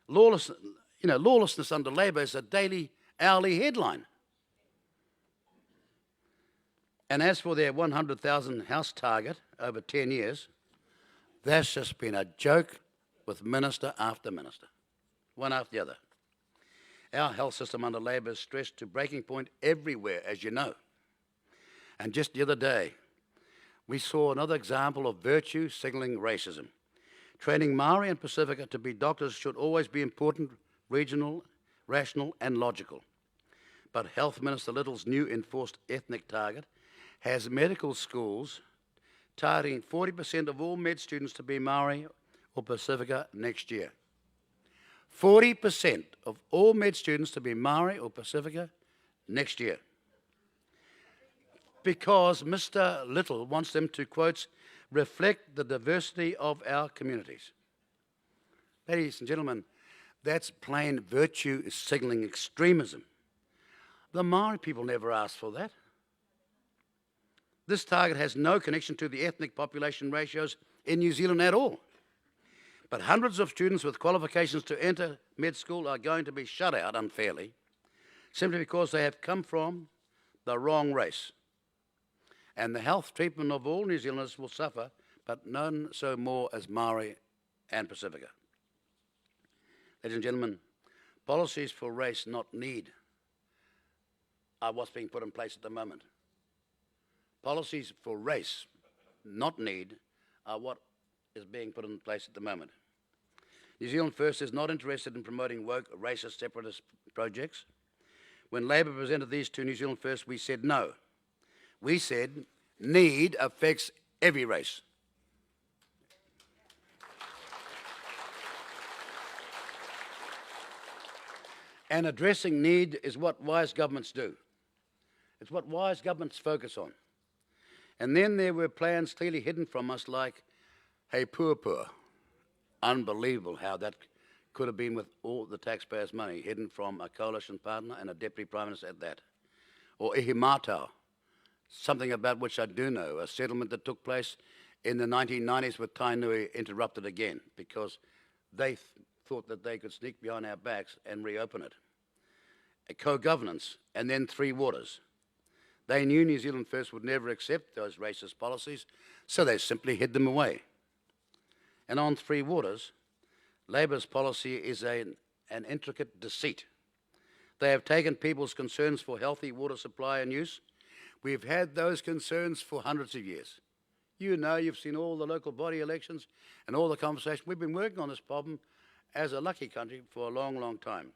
S2: Lawlessness under Labor is a daily, hourly headline. And as for their 100,000 house target over 10 years, that's just been a joke with minister after minister, one after the other. Our health system under Labor is stressed to breaking point everywhere, as you know. And just the other day, we saw another example of virtue signalling racism. Training Maori and Pacifica to be doctors should always be important, regional, rational and logical. But Health Minister Little's new enforced ethnic target has medical schools targeting 40% of all med students to be Maori or Pacifica next year. 40% of all med students to be Maori or Pacifica next year. Because Mr. Little wants them to, quote, reflect the diversity of our communities. Ladies and gentlemen, that's plain virtue signalling extremism. The Maori people never asked for that. This target has no connection to the ethnic population ratios in New Zealand at all. But hundreds of students with qualifications to enter med school are going to be shut out unfairly simply because they have come from the wrong race. And the health treatment of all New Zealanders will suffer, but none so more as Maori and Pacifica. Ladies and gentlemen, policies for race, not need, are what's being put in place at the moment. Policies for race, not need, are what is being put in place at the moment. New Zealand First is not interested in promoting woke, racist, separatist projects. When Labor presented these to New Zealand First, we said no. We said need affects every race. And addressing need is what wise governments do. It's what wise governments focus on. And then there were plans clearly hidden from us like, hey, poor. Unbelievable how that could have been with all the taxpayers' money hidden from a coalition partner and a deputy prime minister at that. Or ihimatau, something about which I do know, a settlement that took place in the 1990s with Tainui interrupted again because they thought that they could sneak behind our backs and reopen it. A co-governance, and then Three Waters. They knew New Zealand First would never accept those racist policies, so they simply hid them away. And on Three Waters, Labor's policy is an intricate deceit. They have taken people's concerns for healthy water supply and use. We've had those concerns for hundreds of years. You know, you've seen all the local body elections and all the conversation. We've been working on this problem as a lucky country for a long, long time.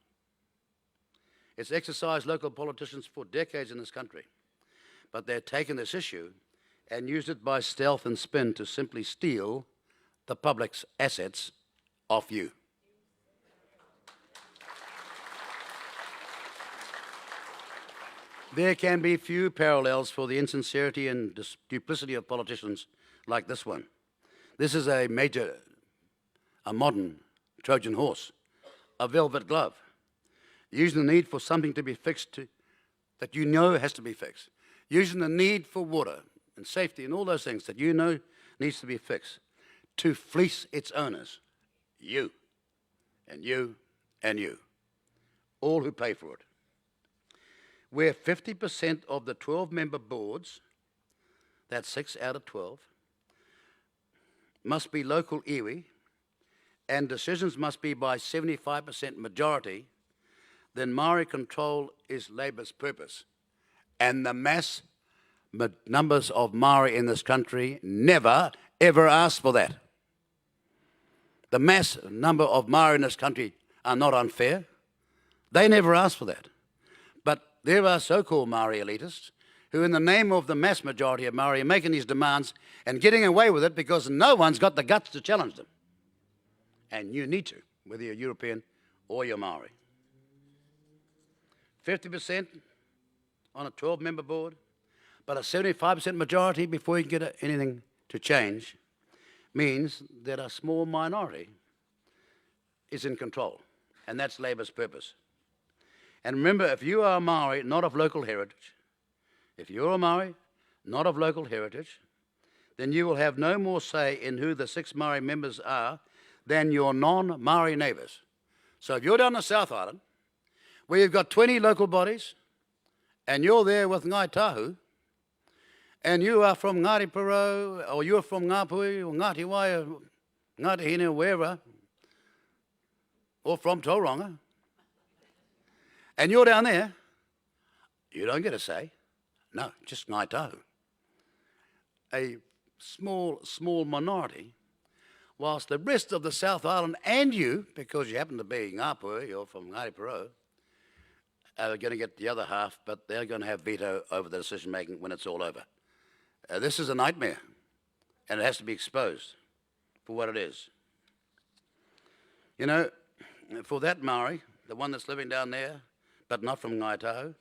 S2: It's exercised local politicians for decades in this country. But they've taken this issue and used it by stealth and spin to simply steal the public's assets off you. There can be few parallels for the insincerity and duplicity of politicians like this one. This is a modern Trojan horse, a velvet glove, using the need for something to be fixed that you know has to be fixed, using the need for water and safety and all those things that you know needs to be fixed to fleece its owners, you and you and you, all who pay for it. Where 50% of the 12-member boards, that's 6 out of 12, must be local iwi, and decisions must be by 75% majority, then Maori control is Labor's purpose. And the mass numbers of Maori in this country never, ever asked for that. The mass number of Maori in this country are not unfair. They never asked for that. But there are so-called Maori elitists who, in the name of the mass majority of Maori, are making these demands and getting away with it because no one's got the guts to challenge them. And you need to, whether you're European or you're Maori. 50% on a 12-member board, but a 75% majority before you can get anything to change means that a small minority is in control, and that's Labor's purpose. And remember, if you are a Maori, not of local heritage, if you're a Maori, not of local heritage, then you will have no more say in who the 6 Maori members are than your non-Maori neighbours. So if you're down the South Island, where you've got 20 local bodies, and you're there with Ngai Tahu, and you are from Ngāti Porou, or you're from Ngāpui, or Ngāti Wai, or Ngāti Hine, or wherever, or from Tauranga, and you're down there, you don't get a say. No, just Ngāi Tahu. A small minority, whilst the rest of the South Island and you, because you happen to be Ngāpui, you're from Ngāti Porou, are going to get the other half, but they're going to have veto over the decision-making when it's all over. This is a nightmare, and it has to be exposed for what it is. You know, for that Maori, the one that's living down there, but not from Ngāi Tahu,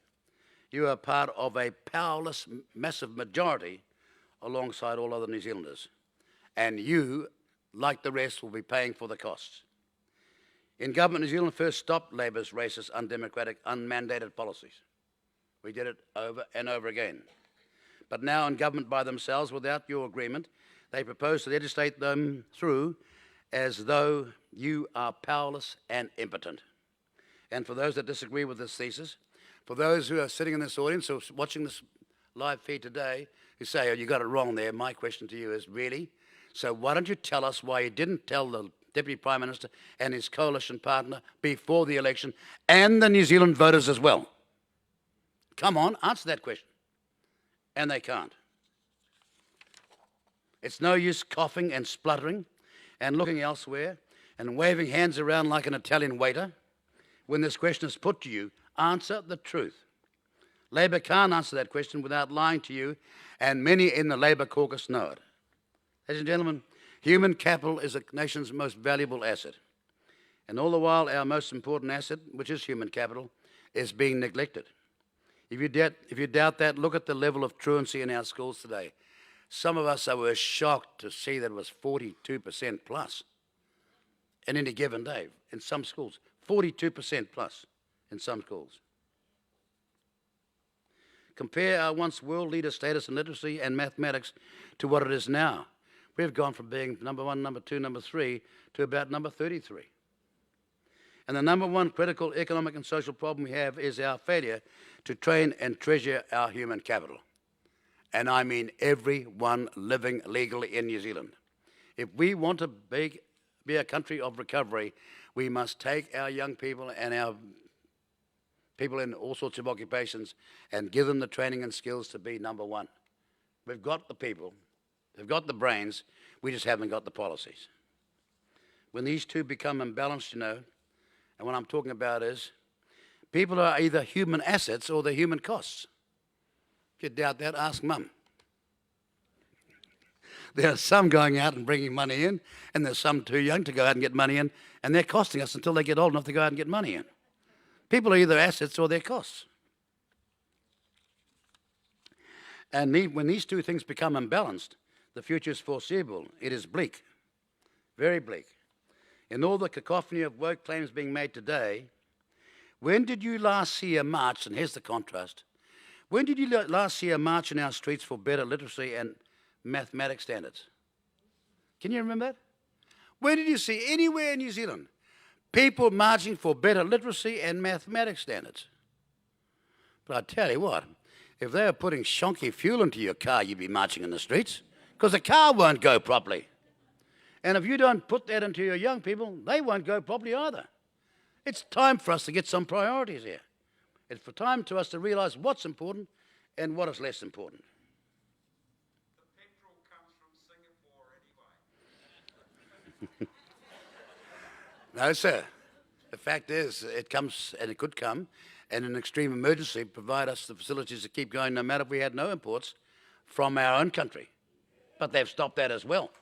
S2: you are part of a powerless, massive majority alongside all other New Zealanders. And you, like the rest, will be paying for the costs. In government, New Zealand first stopped Labour's racist, undemocratic, unmandated policies. We did it over and over again. But now in government by themselves, without your agreement, they propose to legislate them through as though you are powerless and impotent. And for those that disagree with this thesis, for those who are sitting in this audience or watching this live feed today, who say, oh, you got it wrong there, my question to you is, really? So why don't you tell us why you didn't tell the Deputy Prime Minister and his coalition partner before the election, and the New Zealand voters as well? Come on, answer that question. And they can't. It's no use coughing and spluttering and looking elsewhere and waving hands around like an Italian waiter. When this question is put to you, answer the truth. Labour can't answer that question without lying to you, and many in the Labour caucus know it. Ladies and gentlemen, human capital is a nation's most valuable asset. And all the while, our most important asset, which is human capital, is being neglected. If you doubt that, look at the level of truancy in our schools today. Some of us were shocked to see that it was 42% plus in any given day in some schools. 42% plus in some schools. Compare our once world leader status in literacy and mathematics to what it is now. We've gone from being number 1, number 2, number 3 to about number 33. And the number one critical economic and social problem we have is our failure to train and treasure our human capital. And I mean everyone living legally in New Zealand. If we want to be a country of recovery, we must take our young people and our people in all sorts of occupations and give them the training and skills to be number one. We've got the people, they've got the brains, we just haven't got the policies. When these two become imbalanced, you know, and what I'm talking about is people are either human assets or they're human costs. If you doubt that, ask Mum. There are some going out and bringing money in, and there's some too young to go out and get money in, and they're costing us until they get old enough to go out and get money in. People are either assets or they're costs. And when these two things become unbalanced, the future is foreseeable. It is bleak, very bleak. In all the cacophony of woke claims being made today, when did you last see a march, and here's the contrast, when did you last see a march in our streets for better literacy and mathematics standards? Can you remember that? When did you see anywhere in New Zealand people marching for better literacy and mathematics standards? But I tell you what, if they were putting shonky fuel into your car, you'd be marching in the streets, because the car won't go properly. And if you don't put that into your young people, they won't go properly either. It's time for us to get some priorities here. It's for time to us to realise what's important and what is less important.
S3: The petrol comes from Singapore anyway.
S2: No, sir. The fact is, it comes, and it could come, and in an extreme emergency, provide us the facilities to keep going, no matter if we had no imports from our own country. But they've stopped that as well.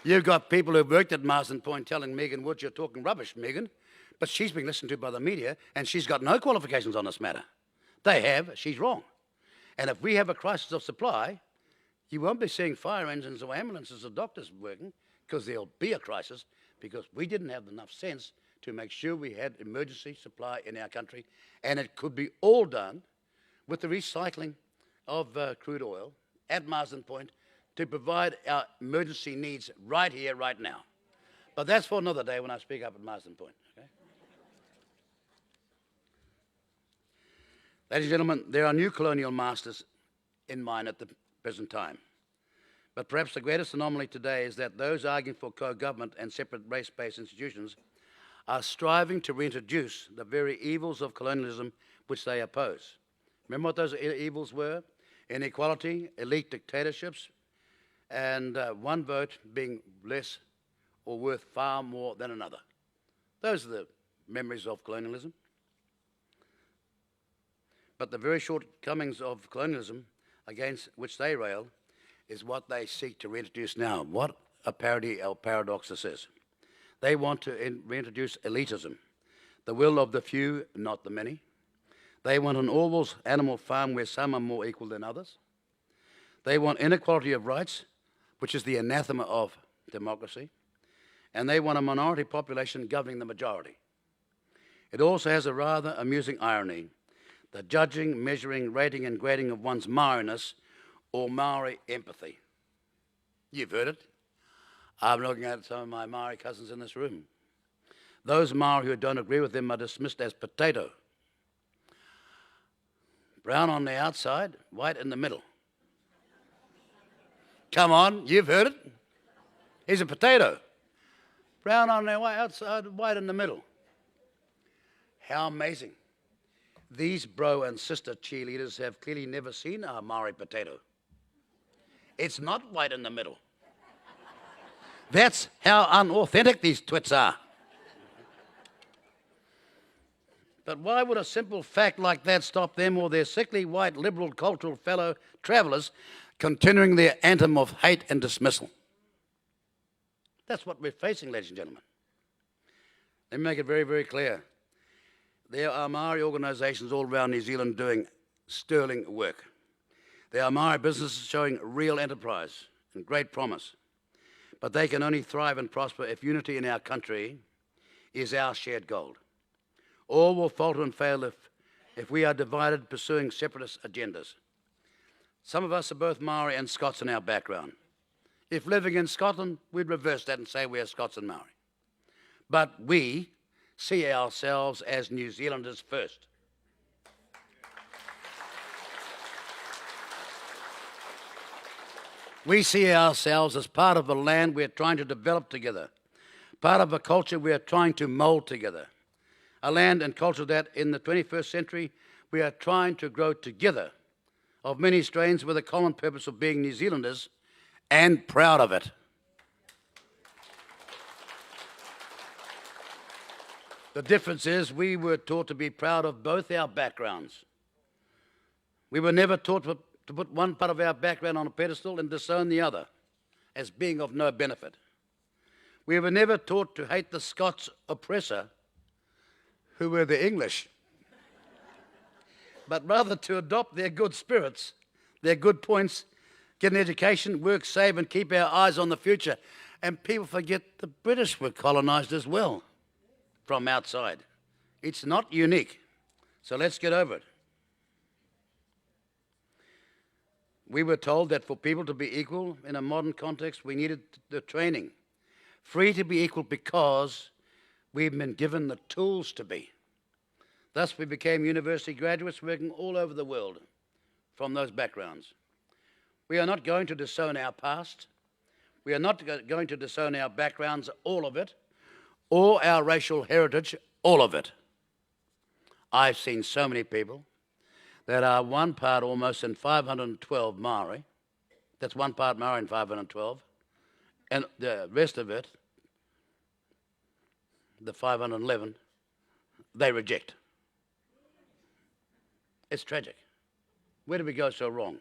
S2: You've got people who've worked at Marsden Point telling Megan Woods, you're talking rubbish, Megan, but she's being listened to by the media, and she's got no qualifications on this matter. They have, she's wrong. And if we have a crisis of supply, you won't be seeing fire engines or ambulances or doctors working, because there'll be a crisis, because we didn't have enough sense to make sure we had emergency supply in our country, and it could be all done with the recycling of crude oil at Marsden Point to provide our emergency needs right here, right now. But that's for another day when I speak up at Marsden Point. Okay? Ladies and gentlemen, there are new colonial masters in mind at the present time. But perhaps the greatest anomaly today is that those arguing for co-government and separate race-based institutions are striving to reintroduce the very evils of colonialism which they oppose. Remember what those evils were? Inequality, elite dictatorships, and one vote being less or worth far more than another. Those are the memories of colonialism. But the very shortcomings of colonialism against which they rail is what they seek to reintroduce now. What a parody or paradox this is. They want to reintroduce elitism, the will of the few, not the many. They want an Orwell's animal farm where some are more equal than others. They want inequality of rights, which is the anathema of democracy. And they want a minority population governing the majority. It also has a rather amusing irony, the judging, measuring, rating and grading of one's Maoriness or Maori empathy. You've heard it. I'm looking at some of my Maori cousins in this room. Those Maori who don't agree with them are dismissed as potato. Brown on the outside, white in the middle. Come on, you've heard it. He's a potato. Brown on the outside, white in the middle. How amazing. These bro and sister cheerleaders have clearly never seen a Maori potato. It's not white in the middle. That's how unauthentic these twits are. But why would a simple fact like that stop them or their sickly white liberal cultural fellow travellers continuing their anthem of hate and dismissal? That's what we're facing, ladies and gentlemen. Let me make it very, very clear. There are Maori organisations all around New Zealand doing sterling work. There are Maori businesses showing real enterprise and great promise. But they can only thrive and prosper if unity in our country is our shared goal. All will falter and fail if we are divided pursuing separatist agendas. Some of us are both Maori and Scots in our background. If living in Scotland, we'd reverse that and say we are Scots and Maori. But we see ourselves as New Zealanders first. We see ourselves as part of a land we're trying to develop together, part of a culture we're trying to mould together, a land and culture that in the 21st century we are trying to grow together, of many strains with a common purpose of being New Zealanders and proud of it. The difference is we were taught to be proud of both our backgrounds. We were never taught to put one part of our background on a pedestal and disown the other as being of no benefit. We were never taught to hate the Scots oppressor, who were the English, but rather to adopt their good spirits, their good points, get an education, work, save, and keep our eyes on the future. And people forget the British were colonised as well from outside. It's not unique, so let's get over it. We were told that for people to be equal in a modern context, we needed the training. Free to be equal because we've been given the tools to be. Thus, we became university graduates working all over the world from those backgrounds. We are not going to disown our past. We are not going to disown our backgrounds, all of it, or our racial heritage, all of it. I've seen so many people that are one part almost in 512 Maori. That's one part Maori in 512. And the rest of it, the 511, they reject. It's tragic. Where did we go so wrong?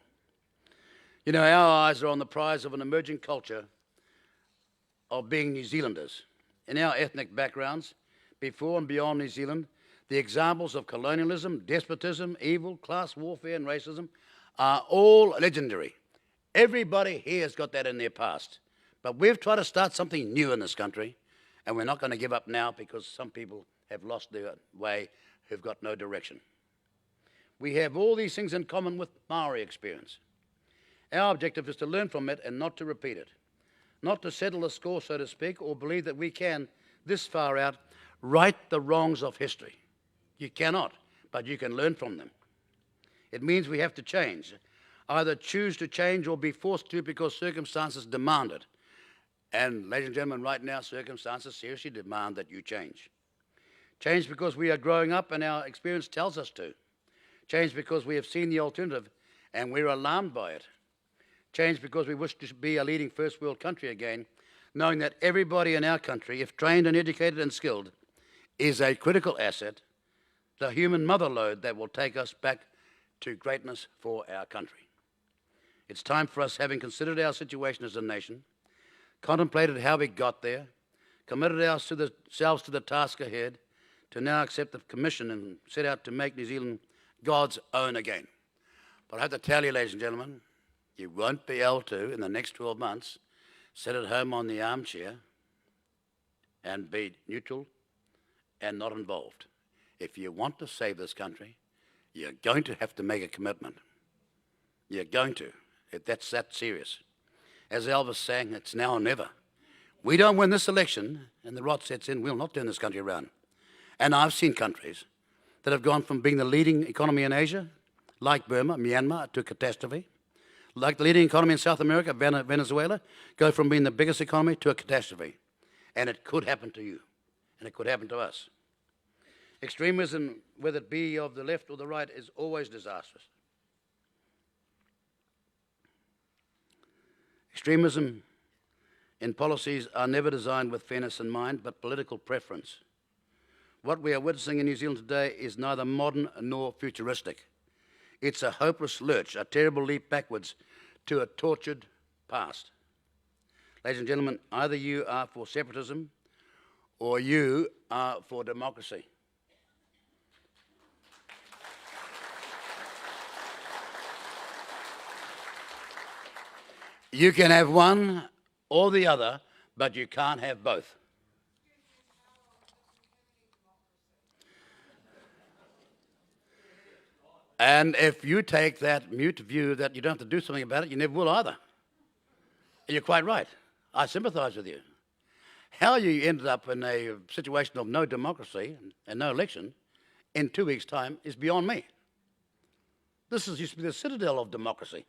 S2: You know, our eyes are on the prize of an emerging culture of being New Zealanders. In our ethnic backgrounds, before and beyond New Zealand, the examples of colonialism, despotism, evil, class warfare and racism are all legendary. Everybody here has got that in their past. But we've tried to start something new in this country, and we're not going to give up now because some people have lost their way who've got no direction. We have all these things in common with Maori experience. Our objective is to learn from it and not to repeat it. Not to settle the score, so to speak, or believe that we can, this far out, right the wrongs of history. You cannot, but you can learn from them. It means we have to change. Either choose to change or be forced to because circumstances demand it. And, ladies and gentlemen, right now, circumstances seriously demand that you change. Change because we are growing up and our experience tells us to. Change because we have seen the alternative and we're alarmed by it. Change because we wish to be a leading first world country again, knowing that everybody in our country, if trained and educated and skilled, is a critical asset, the human mother lode that will take us back to greatness for our country. It's time for us, having considered our situation as a nation, contemplated how we got there, committed ourselves to the task ahead, to now accept the commission and set out to make New Zealand God's own again. But I have to tell you, ladies and gentlemen, you won't be able to, in the next 12 months, sit at home on the armchair and be neutral and not involved. If you want to save this country, you're going to have to make a commitment. You're going to. That's that serious. As Elvis sang, it's now or never. We don't win this election and the rot sets in, we'll not turn this country around. And I've seen countries that have gone from being the leading economy in Asia, like Burma, Myanmar, to catastrophe. Like the leading economy in South America, Venezuela, go from being the biggest economy to a catastrophe. And it could happen to you, and it could happen to us. Extremism, whether it be of the left or the right, is always disastrous. Extremism in policies are never designed with fairness in mind, but political preference. What we are witnessing in New Zealand today is neither modern nor futuristic. It's a hopeless lurch, a terrible leap backwards to a tortured past. Ladies and gentlemen, either you are for separatism or you are for democracy. You can have one or the other, but you can't have both. And if you take that mute view that you don't have to do something about it, you never will either. And you're quite right. I sympathise with you. How you ended up in a situation of no democracy and no election in 2 weeks' time is beyond me. This used to be the citadel of democracy.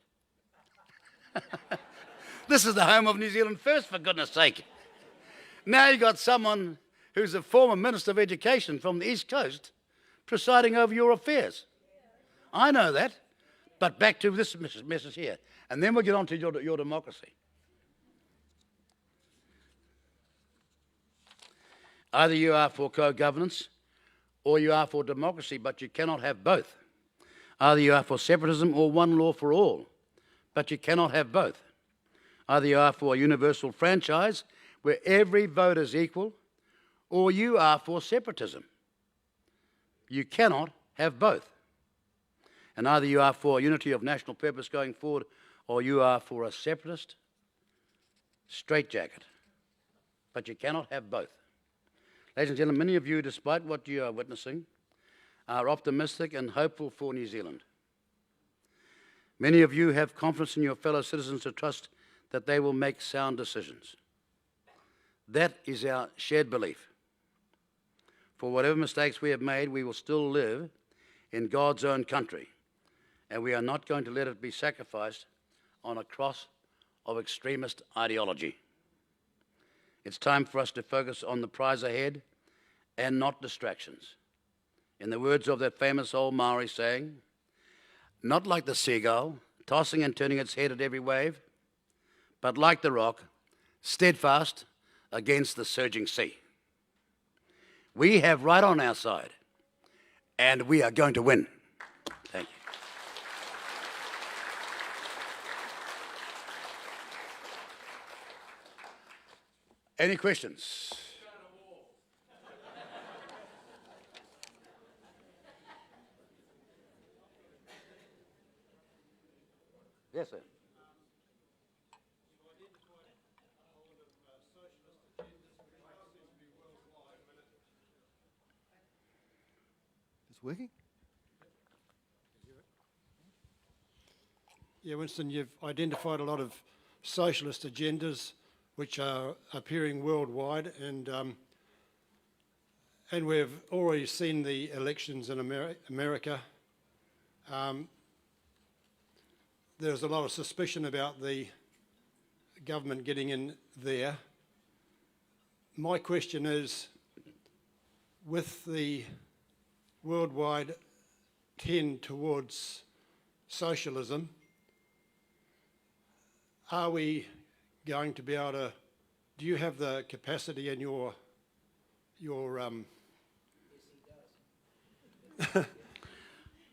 S2: This is the home of New Zealand First, for goodness sake. Now you've got someone who's a former Minister of Education from the East Coast presiding over your affairs. I know that, but back to this message here, and then we'll get on to your democracy. Either you are for co-governance or you are for democracy, but you cannot have both. Either you are for separatism or one law for all, but you cannot have both. Either you are for a universal franchise where every vote is equal, or you are for separatism. You cannot have both. And either you are for unity of national purpose going forward, or you are for a separatist straitjacket. But you cannot have both. Ladies and gentlemen, many of you, despite what you are witnessing, are optimistic and hopeful for New Zealand. Many of you have confidence in your fellow citizens to trust that they will make sound decisions. That is our shared belief. For whatever mistakes we have made, we will still live in God's own country, and we are not going to let it be sacrificed on a cross of extremist ideology. It's time for us to focus on the prize ahead and not distractions. In the words of that famous old Maori saying, not like the seagull, tossing and turning its head at every wave, but like the rock, steadfast against the surging sea. We have right on our side, and we are going to win. Thank you. Any questions? Yes, sir.
S4: It's working?
S5: Yeah, Winston, you've identified a lot of socialist agendas which are appearing worldwide, and we've already seen the elections in America. there's a lot of suspicion about the government getting in there. My question is, with the worldwide tend towards socialism, are we going to be able to, do you have the capacity in your your New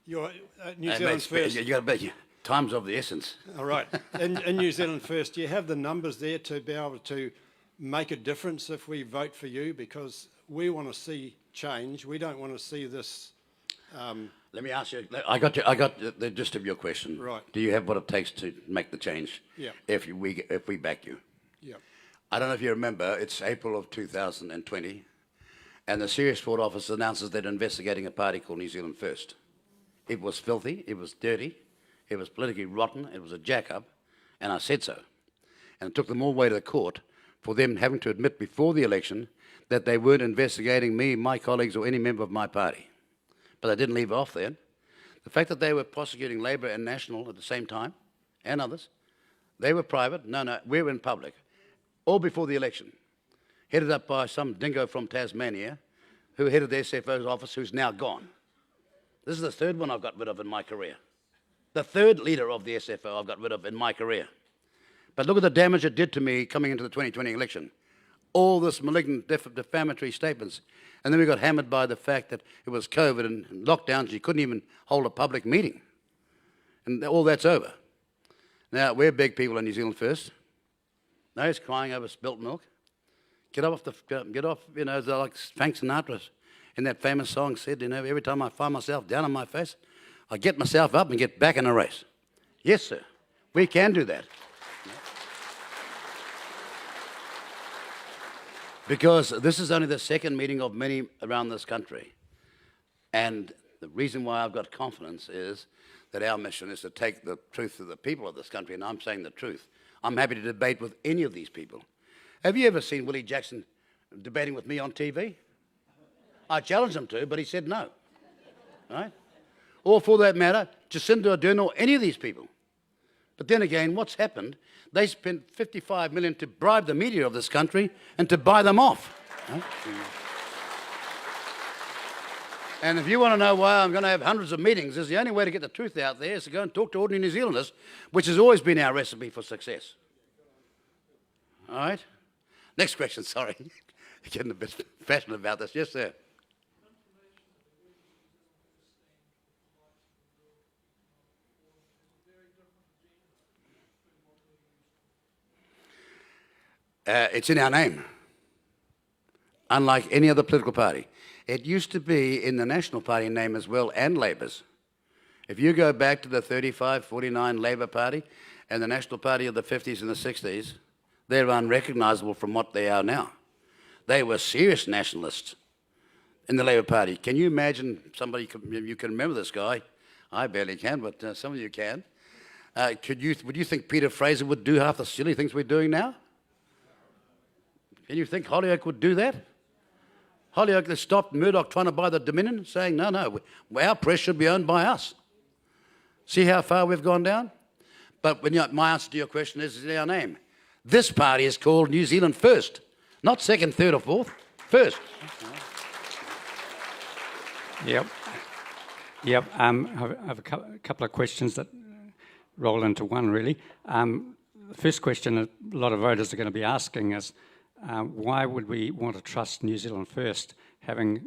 S2: Hey,
S5: Zealand
S2: mate,
S5: First?
S2: you got to be time's of the essence.
S5: All right. In New Zealand First, do you have the numbers there to be able to make a difference if we vote for you? Because we want to see change. We don't want to see this.
S2: Let me ask you. I got the gist of your question.
S5: Right.
S2: Do you have what it takes to make the change?
S5: Yeah.
S2: If we back you.
S5: Yeah.
S2: I don't know if you remember. It's April of 2020, and the Serious Fraud Office announces they're investigating a party called New Zealand First. It was filthy. It was dirty. It was politically rotten. It was a jack-up, and I said so. And it took them all the way to the court for them having to admit before the election that they weren't investigating me, my colleagues, or any member of my party. But they didn't leave off then. The fact that they were prosecuting Labour and National at the same time, and others, they were private. No, we were in public. All before the election. Headed up by some dingo from Tasmania who headed the SFO's office, who's now gone. This is the third one I've got rid of in my career. The third leader of the SFO I've got rid of in my career. But look at the damage it did to me coming into the 2020 election. All this malignant defamatory statements. And then we got hammered by the fact that it was COVID and lockdowns. You couldn't even hold a public meeting. And all that's over. Now, we're big people in New Zealand First. No, he's crying over spilt milk. Get off, like Frank Sinatra in that famous song said, every time I find myself down on my face, I get myself up and get back in a race. Yes, sir. We can do that. Because this is only the second meeting of many around this country. And the reason why I've got confidence is that our mission is to take the truth to the people of this country, and I'm saying the truth. I'm happy to debate with any of these people. Have you ever seen Willie Jackson debating with me on TV? I challenged him to, but he said no. Right? Or for that matter, Jacinda Ardern or any of these people. But then again, what's happened? They spent $55 million to bribe the media of this country and to buy them off. Right? And if you want to know why I'm going to have hundreds of meetings, is the only way to get the truth out there is to go and talk to ordinary New Zealanders, which has always been our recipe for success. All right? Next question, sorry. Getting a bit passionate about this. Yes, sir. It's in our name, unlike any other political party. It used to be in the National Party name as well, and Labour's. If you go back to the 35, 49 Labour Party and the National Party of the 50s and the 60s, they're unrecognisable from what they are now. They were serious nationalists in the Labour Party. Can you imagine somebody, you can remember this guy? I barely can, but some of you can. Would you think Peter Fraser would do half the silly things we're doing now? Can you think Holyoake would do that? Holyoake has stopped Murdoch trying to buy the Dominion, saying, no, our press should be owned by us. See how far we've gone down? But my answer to your question is our name. This party is called New Zealand First. Not second, third or fourth. First.
S6: Yep. I have a couple of questions that roll into one, really. The first question a lot of voters are going to be asking is, why would we want to trust New Zealand First, having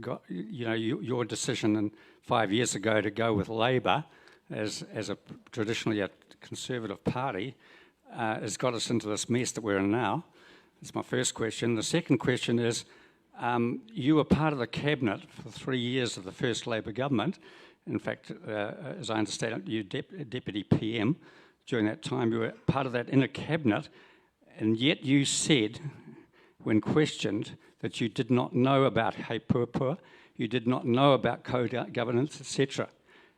S6: got your decision 5 years ago to go with Labour as a traditionally a conservative party has got us into this mess that we're in now? That's my first question. The second question is, you were part of the cabinet for 3 years of the first Labour government. In fact, as I understand it, you deputy PM during that time. You were part of that inner cabinet. And yet you said, when questioned, that you did not know about Hei Purpura, you did not know about co-governance, etc.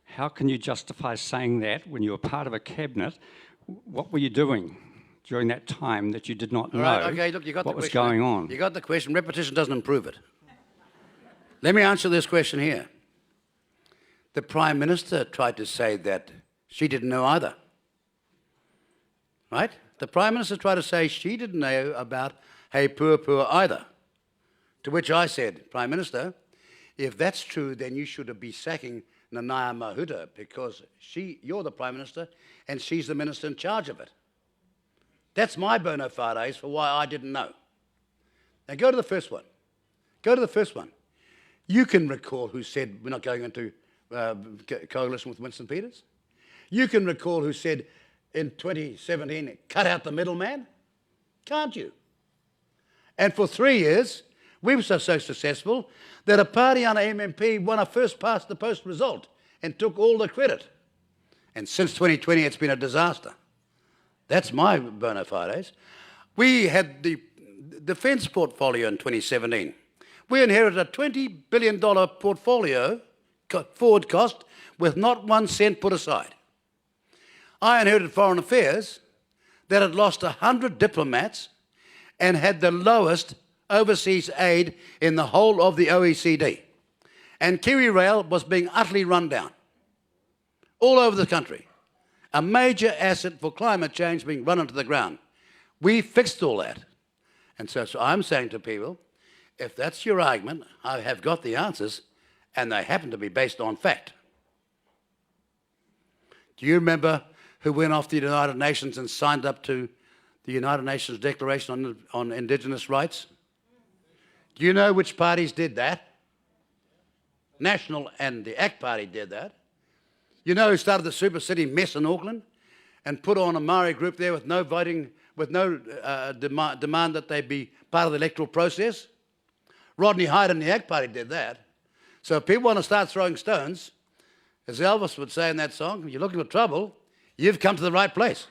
S6: How can you justify saying that when you were part of a cabinet? What were you doing during that time that you did not know what was going on?
S2: You got the question. Repetition doesn't improve it. Let me answer this question here. The Prime Minister tried to say that she didn't know either. right? The Prime Minister tried to say she didn't know about Hey Poor Poor either. To which I said, Prime Minister, if that's true, then you should be sacking Nanaia Mahuta because you're the Prime Minister and she's the Minister in charge of it. That's my bona fides for why I didn't know. Now go to the first one. Go to the first one. You can recall who said we're not going into coalition with Winston Peters. You can recall who said in 2017, cut out the middleman. Can't you? And for 3 years, we were so successful that a party under MMP won a first past the post result and took all the credit. And since 2020, it's been a disaster. That's my bona fides. We had the defence portfolio in 2017. We inherited a $20 billion portfolio forward cost with not 1 cent put aside. I inherited foreign affairs that had lost 100 diplomats and had the lowest overseas aid in the whole of the OECD. And Kiwi Rail was being utterly run down all over the country. A major asset for climate change being run into the ground. We fixed all that. And so I'm saying to people, if that's your argument, I have got the answers, and they happen to be based on fact. Do you remember who went off to the United Nations and signed up to the United Nations Declaration on Indigenous Rights? Do you know which parties did that? National and the ACT Party did that. You know who started the super city mess in Auckland and put on a Maori group there with no voting, with no demand that they be part of the electoral process? Rodney Hyde and the ACT Party did that. So if people want to start throwing stones, as Elvis would say in that song, if you're looking for trouble, you've come to the right place.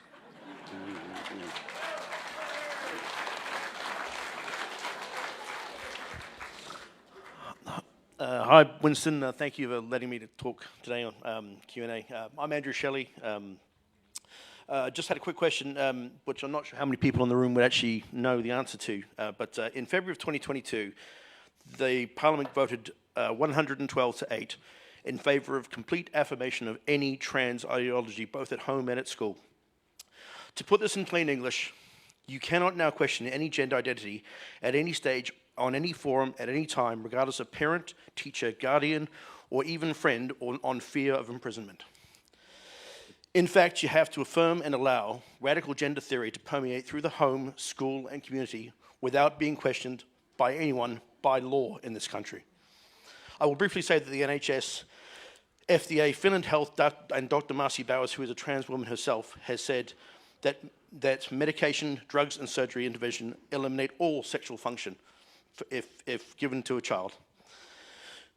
S7: Hi, Winston. Thank you for letting me to talk today on Q&A. I'm Andrew Shelley. Just had a quick question, which I'm not sure how many people in the room would actually know the answer to. But in February of 2022, the Parliament voted 112 to 8 in favour of complete affirmation of any trans ideology, both at home and at school. To put this in plain English, you cannot now question any gender identity at any stage, on any forum, at any time, regardless of parent, teacher, guardian, or even friend, or on fear of imprisonment. In fact, you have to affirm and allow radical gender theory to permeate through the home, school, and community without being questioned by anyone by law in this country. I will briefly say that the NHS, FDA, Finland Health, and Dr. Marcy Bowers, who is a trans woman herself, has said that medication, drugs, and surgery intervention eliminate all sexual function if given to a child.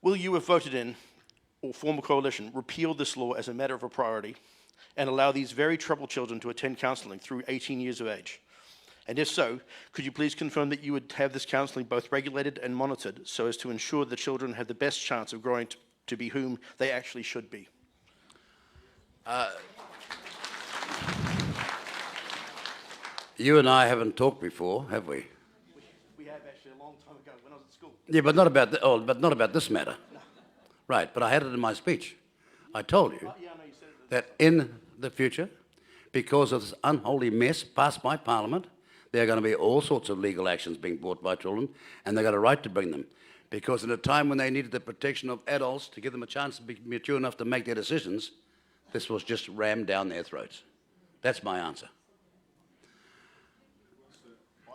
S7: Will you, if voted in, or form a coalition, repeal this law as a matter of a priority and allow these very troubled children to attend counselling through 18 years of age? And if so, could you please confirm that you would have this counselling both regulated and monitored so as to ensure the children have the best chance of growing to be whom they actually should be?
S2: You and I haven't talked before, have we?
S7: We have actually a long time ago when I was at school.
S2: Yeah, but not about this matter. No. Right, but I had it in my speech. I told you that in the future, because of this unholy mess passed by Parliament, there are going to be all sorts of legal actions being brought by children, and they've got a right to bring them. Because at a time when they needed the protection of adults to give them a chance to be mature enough to make their decisions, this was just rammed down their throats. That's my answer.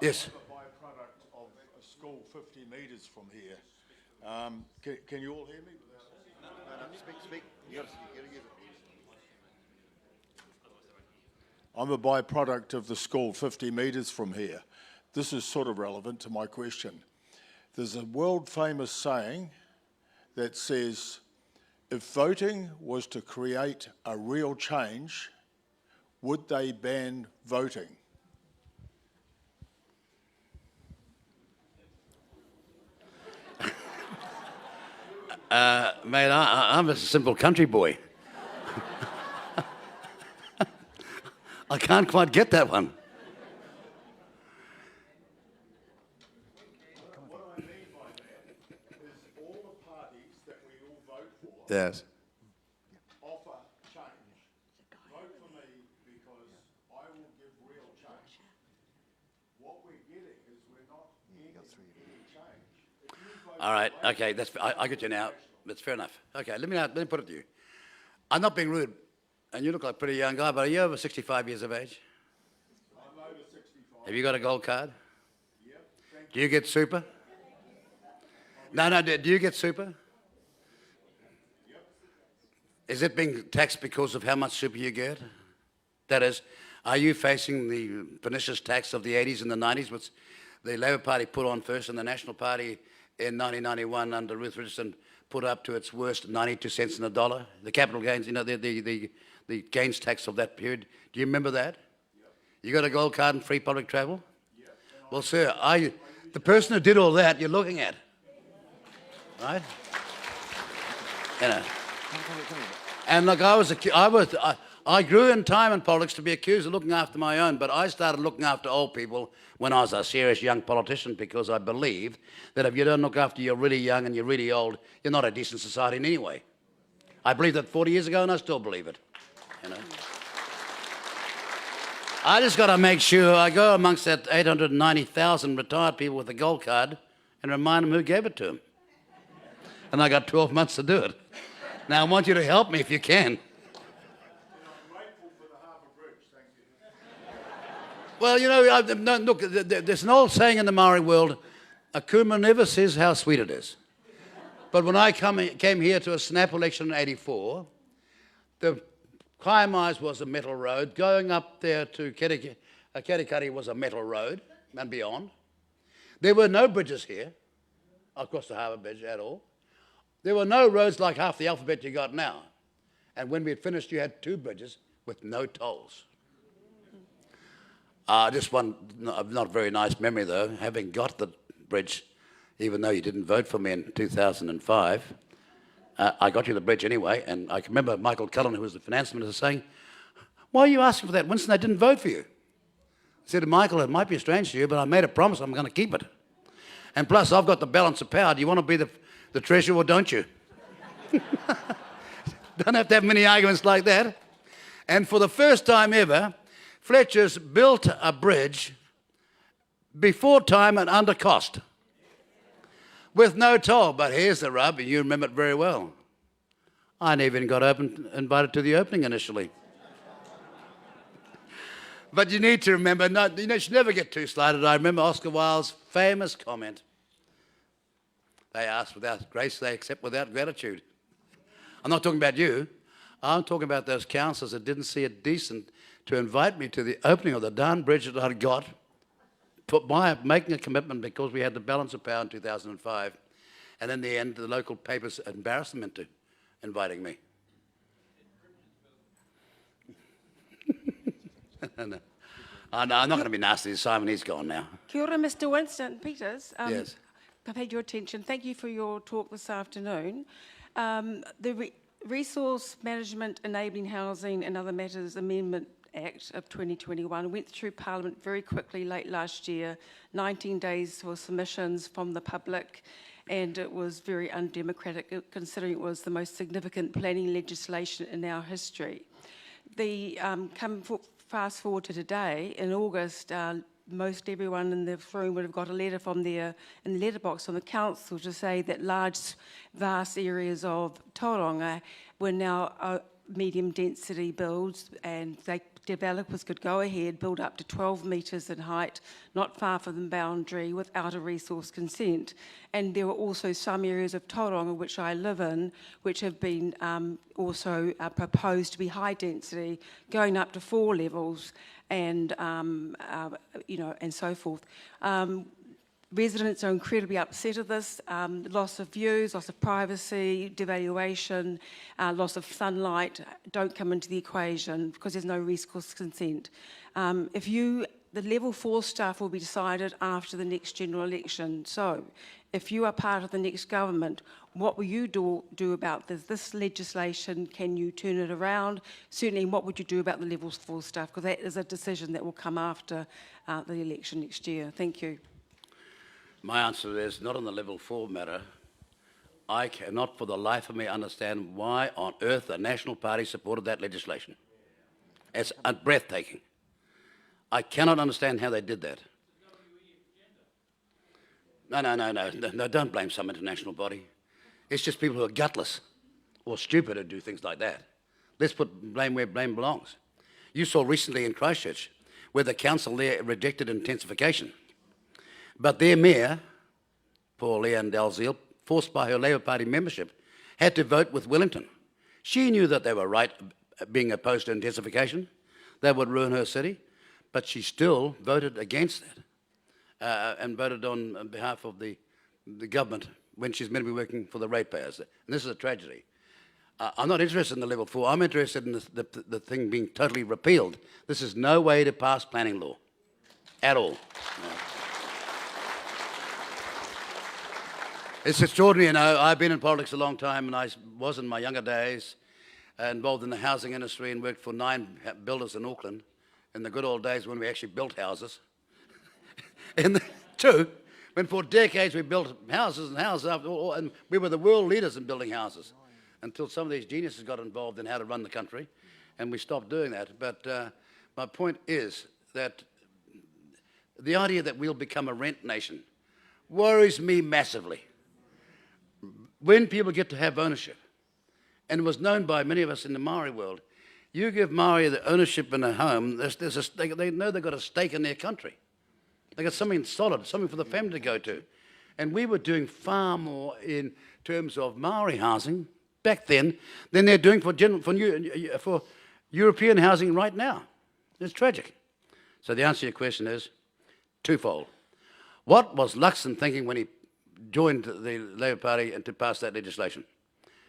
S2: Yes.
S8: I'm a byproduct of a school 50 metres from here. Can you all hear me?
S4: Speak. You gotta use it.
S8: I'm a byproduct of the school 50 metres from here. This is sort of relevant to my question. There's a world-famous saying that says, if voting was to create a real change, would they ban voting?
S2: Mate, I'm a simple country boy. I can't quite get that one.
S8: What I mean by that is all the parties that we all vote for
S2: Yes.
S8: offer change. Vote for me because I will give real
S2: All right, okay, I get you now. That's fair enough. Okay, let me put it to you. I'm not being rude, and you look like a pretty young guy, but are you over 65 years of age?
S8: I'm over 65.
S2: Have you got a gold card? Yep. Do you get super? No, do you get super?
S8: Yep.
S2: Is it being taxed because of how much super you get? That is, are you facing the pernicious tax of the 80s and the 90s, which the Labour Party put on first, and the National Party in 1991 under Ruth Richardson put up to its worst 92 cents in the dollar? The capital gains, the gains tax of that period. Do you remember that? Yep. You got a gold card and free public travel? Yep. Well, sir, the person who did all that you're looking at, right? And look, I grew in time in politics to be accused of looking after my own, but I started looking after old people when I was a serious young politician, because I believed that if you don't look after you're really young and you're really old, you're not a decent society in any way. I believed that 40 years ago, and I still believe it. I just got to make sure I go amongst that 890,000 retired people with a gold card and remind them who gave it to them. And I got 12 months to do it. Now, I want you to help me if you can. Well, look, there's an old saying in the Maori world, a kuma never says how sweet it is. But when I came here to a snap election in 84, the Kaiamais was a metal road. Going up there to Kerikari was a metal road and beyond. There were no bridges here, across the Harbour Bridge at all. There were no roads like half the alphabet you got now. And when we had finished, you had 2 bridges with no tolls. Just one not very nice memory, though, having got the bridge, even though you didn't vote for me in 2005, I got you the bridge anyway, and I can remember Michael Cullen, who was the finance minister, saying, "Why are you asking for that, Winston? I didn't vote for you." I said to Michael, "It might be strange to you, but I made a promise I'm going to keep it. And plus, I've got the balance of power. Do you want to be the treasurer or don't you?" Don't have to have many arguments like that. And for the first time ever, Fletcher's built a bridge before time and under cost, with no toll. But here's the rub, and you remember it very well. I never even got invited to the opening initially. But you need to remember, you should never get too slighted. I remember Oscar Wilde's famous comment. They ask without grace, they accept without gratitude. I'm not talking about you. I'm talking about those councillors that didn't see it decent to invite me to the opening of the darn bridge that I'd got, by making a commitment because we had the balance of power in 2005. And in the end, the local papers embarrassed them into inviting me. No. I'm not going to be nasty to Simon. He's gone now.
S9: Kia ora, Mr. Winston Peters.
S2: Yes.
S9: I've had your attention. Thank you for your talk this afternoon. The Resource Management Enabling Housing and Other Matters Amendment Act of 2021 went through Parliament very quickly late last year, 19 days for submissions from the public, and it was very undemocratic considering it was the most significant planning legislation in our history. Fast forward to today, in August, most everyone in the room would have got a letter from in the letterbox from the council to say that large, vast areas of Tauranga were now medium density builds, and developers could go ahead, build up to 12 metres in height, not far from the boundary, without a resource consent. And there were also some areas of Tauranga, which I live in, which have been also proposed to be high density, going up to 4 levels, and and so forth. Residents are incredibly upset at this. Loss of views, loss of privacy, devaluation, loss of sunlight don't come into the equation because there's no resource consent. The level 4 stuff will be decided after the next general election. So if you are part of the next government, what will you do about this legislation? Can you turn it around? Certainly, what would you do about the level 4 stuff? Because that is a decision that will come after the election next year. Thank you.
S2: My answer is not on the level 4 matter. I cannot for the life of me understand why on earth the National Party supported that legislation. It's breathtaking. I cannot understand how they did that. No, don't blame some international body. It's just people who are gutless or stupid who do things like that. Let's put blame where blame belongs. You saw recently in Christchurch where the council there rejected intensification. But their mayor, poor Leanne Dalziel, forced by her Labour Party membership, had to vote with Wellington. She knew that they were right being opposed to intensification. That would ruin her city. But she still voted against that and voted on behalf of the government when she's meant to be working for the ratepayers. And this is a tragedy. I'm not interested in the level 4. I'm interested in the thing being totally repealed. This is no way to pass planning law at all. No. It's extraordinary, you know. I've been in politics a long time, and I was in my younger days involved in the housing industry and worked for 9 builders in Auckland in the good old days when we actually built houses. True, when for decades we built houses and houses, and we were the world leaders in building houses until some of these geniuses got involved in how to run the country, and we stopped doing that. But my point is that the idea that we'll become a rent nation worries me massively. When people get to have ownership, and it was known by many of us in the Maori world, you give Maori the ownership in a home, they know they've got a stake in their country. They've got something solid, something for the family to go to. And we were doing far more in terms of Maori housing back then than they're doing for European housing right now. It's tragic. So the answer to your question is twofold. What was Luxon thinking when he joined the Labour Party and to pass that legislation?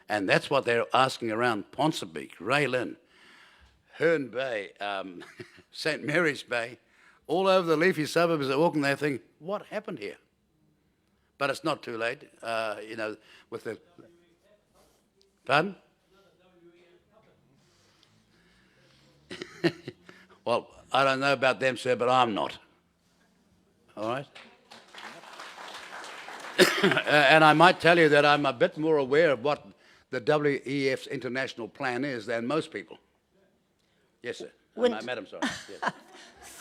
S2: And that's what they're asking around Ponsonby, Grey Lynn, Herne Bay, St Mary's Bay, all over the leafy suburbs of Auckland. They're thinking, what happened here? But it's not too late, you know, with the... Pardon? Well, I don't know about them, sir, but I'm not. All right? And I might tell you that I'm a bit more aware of what the WEF's international plan is than most people. Yes, sir. Madam, sorry. Yes.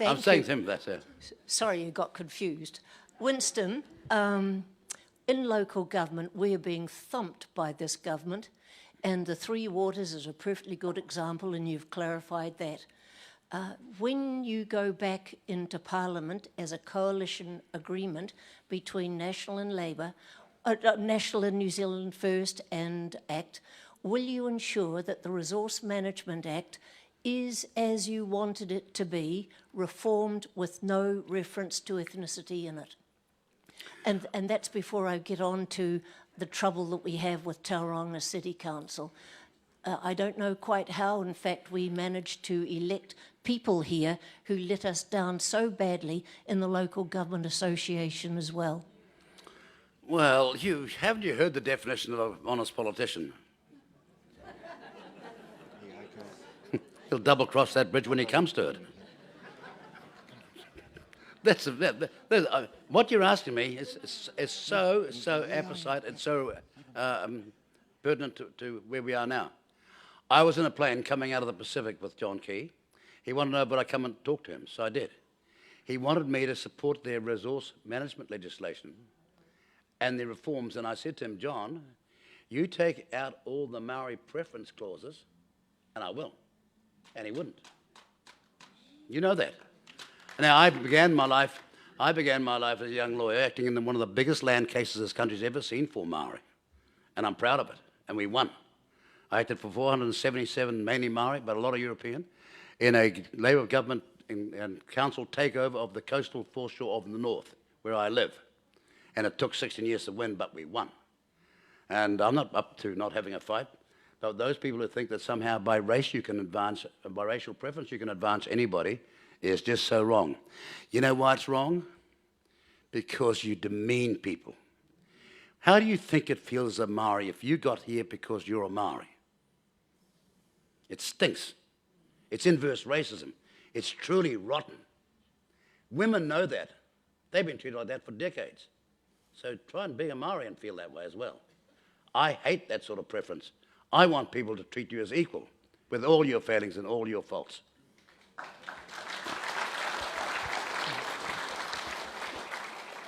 S2: I'm saying to him that, sir.
S10: Sorry, you got confused. Winston, in local government, we are being thumped by this government, and the Three Waters is a perfectly good example, and you've clarified that. When you go back into Parliament as a coalition agreement between National and Labour, National and New Zealand First and ACT, will you ensure that the Resource Management Act is as you wanted it to be, reformed with no reference to ethnicity in it? And that's before I get on to the trouble that we have with Tauranga City Council. I don't know quite how, in fact, we managed to elect people here who let us down so badly in the local government association as well.
S2: Well, haven't you heard the definition of an honest politician? He'll double-cross that bridge when he comes to it. What you're asking me is so apposite and so pertinent to where we are now. I was in a plane coming out of the Pacific with John Key. He wanted to know, but I come and talk to him, so I did. He wanted me to support their resource management legislation and the reforms, and I said to him, John, you take out all the Maori preference clauses, and I will. And he wouldn't. You know that. Now, I began my life as a young lawyer acting in one of the biggest land cases this country's ever seen for Maori, and I'm proud of it, and we won. I acted for 477, mainly Maori, but a lot of European, in a Labour government and council takeover of the coastal foreshore of the north, where I live. And it took 16 years to win, but we won. And I'm not up to not having a fight. But those people who think that somehow by race you can advance, by racial preference you can advance anybody, is just so wrong. You know why it's wrong? Because you demean people. How do you think it feels as a Maori if you got here because you're a Maori? It stinks. It's inverse racism. It's truly rotten. Women know that. They've been treated like that for decades. So try and be a Maori and feel that way as well. I hate that sort of preference. I want people to treat you as equal, with all your failings and all your faults.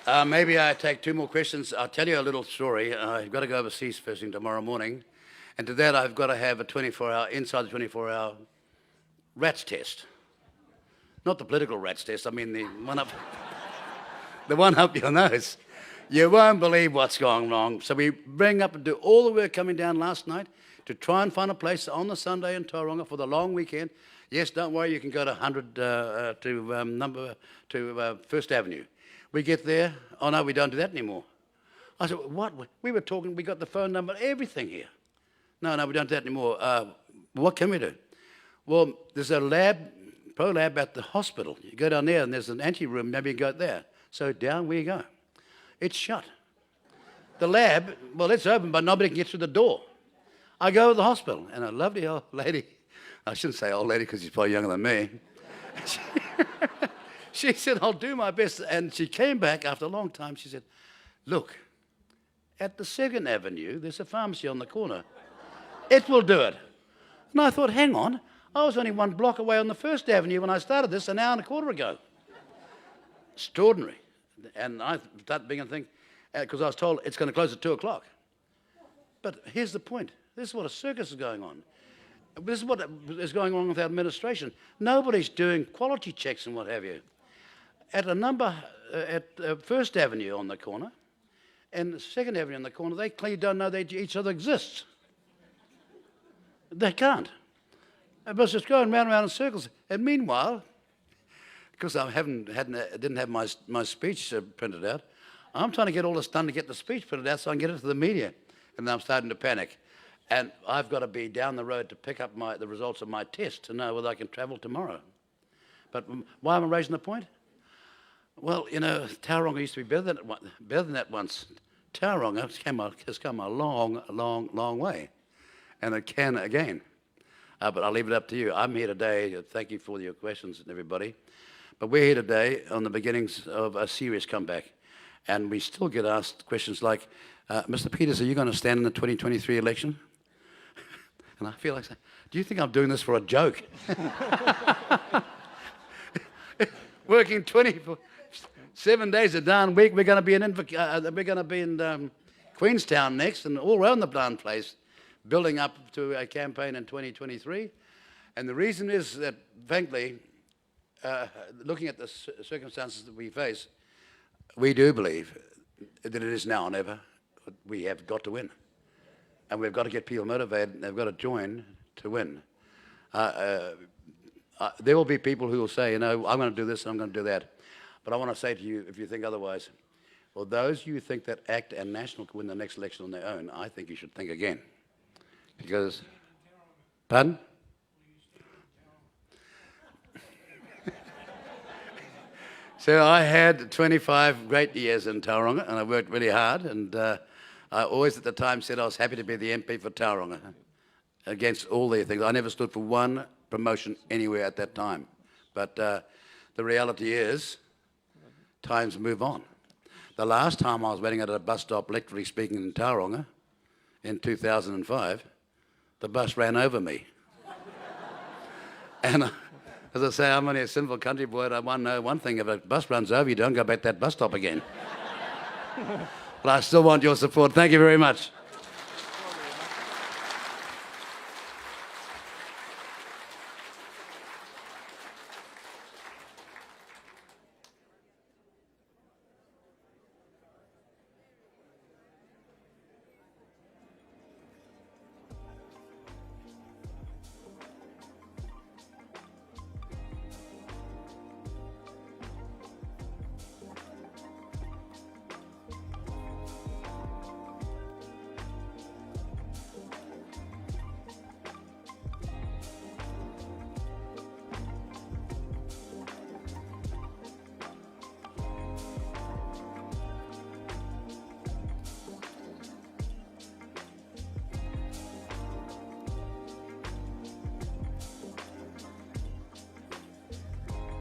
S2: Maybe I take 2 more questions. I'll tell you a little story. I've got to go overseas first thing tomorrow morning. And to that, I've got to have a 24-hour, inside the 24-hour rats test. Not the political rats test, I mean the one up, the one up your nose. You won't believe what's going wrong. So we bring up and do all the work coming down last night to try and find a place on the Sunday in Tauranga for the long weekend. Yes, don't worry, you can go to 100 to First Avenue. We get there, oh no, we don't do that anymore. I said, what? We were talking, we got the phone number, everything here. No, we don't do that anymore. What can we do? Well, there's a lab, pro lab at the hospital. You go down there and there's an ante-room, maybe you go there. So down we go. It's shut. The lab, well, it's open, but nobody can get through the door. I go to the hospital, and a lovely old lady, I shouldn't say old lady because she's probably younger than me. She said, I'll do my best. And she came back after a long time. She said, look, at the 2nd Avenue, there's a pharmacy on the corner. It will do it. And I thought, hang on, I was only 1 block away on the 1st Avenue when I started this an hour and a quarter ago. Extraordinary. And I started beginning to think, because I was told it's going to close at 2 o'clock. But here's the point. This is what a circus is going on. This is what is going on with our administration. Nobody's doing quality checks and what have you. At a number, at First Avenue on the corner, and 2nd Avenue on the corner, they clearly don't know that each other exists. They can't. But it's just going round and round in circles. And meanwhile, because I didn't have my speech printed out, I'm trying to get all this done to get the speech printed out so I can get it to the media. And then I'm starting to panic. And I've got to be down the road to pick up the results of my test to know whether I can travel tomorrow. But why am I raising the point? Well, you know, Tauranga used to be better than that once. Tauranga has come a long, long, long way. And it can again. But I'll leave it up to you. I'm here today. Thank you for your questions, everybody. But we're here today on the beginnings of a serious comeback. And we still get asked questions like, Mr. Peters, are you going to stand in the 2023 election? And I feel like saying, do you think I'm doing this for a joke? Working 7 days a darn week. We're going to be in Queenstown next and all around the darn place, building up to a campaign in 2023. And the reason is that, frankly, looking at the circumstances that we face, we do believe that it is now or never. We have got to win. And we've got to get people motivated, and they've got to join to win. There will be people who will say, you know, I'm going to do this and I'm going to do that. But I want to say to you, if you think otherwise, well, those you think that ACT and National can win the next election on their own, I think you should think again. Because, pardon? So I had 25 great years in Tauranga, and I worked really hard, and I always at the time said I was happy to be the MP for Tauranga against all their things. I never stood for one promotion anywhere at that time. But the reality is, times move on. The last time I was waiting at a bus stop, literally speaking, in Tauranga, in 2005, the bus ran over me. And as I say, I'm only a simple country boy, and I know one thing, if a bus runs over you, don't go back to that bus stop again. But I still want your support. Thank you very much.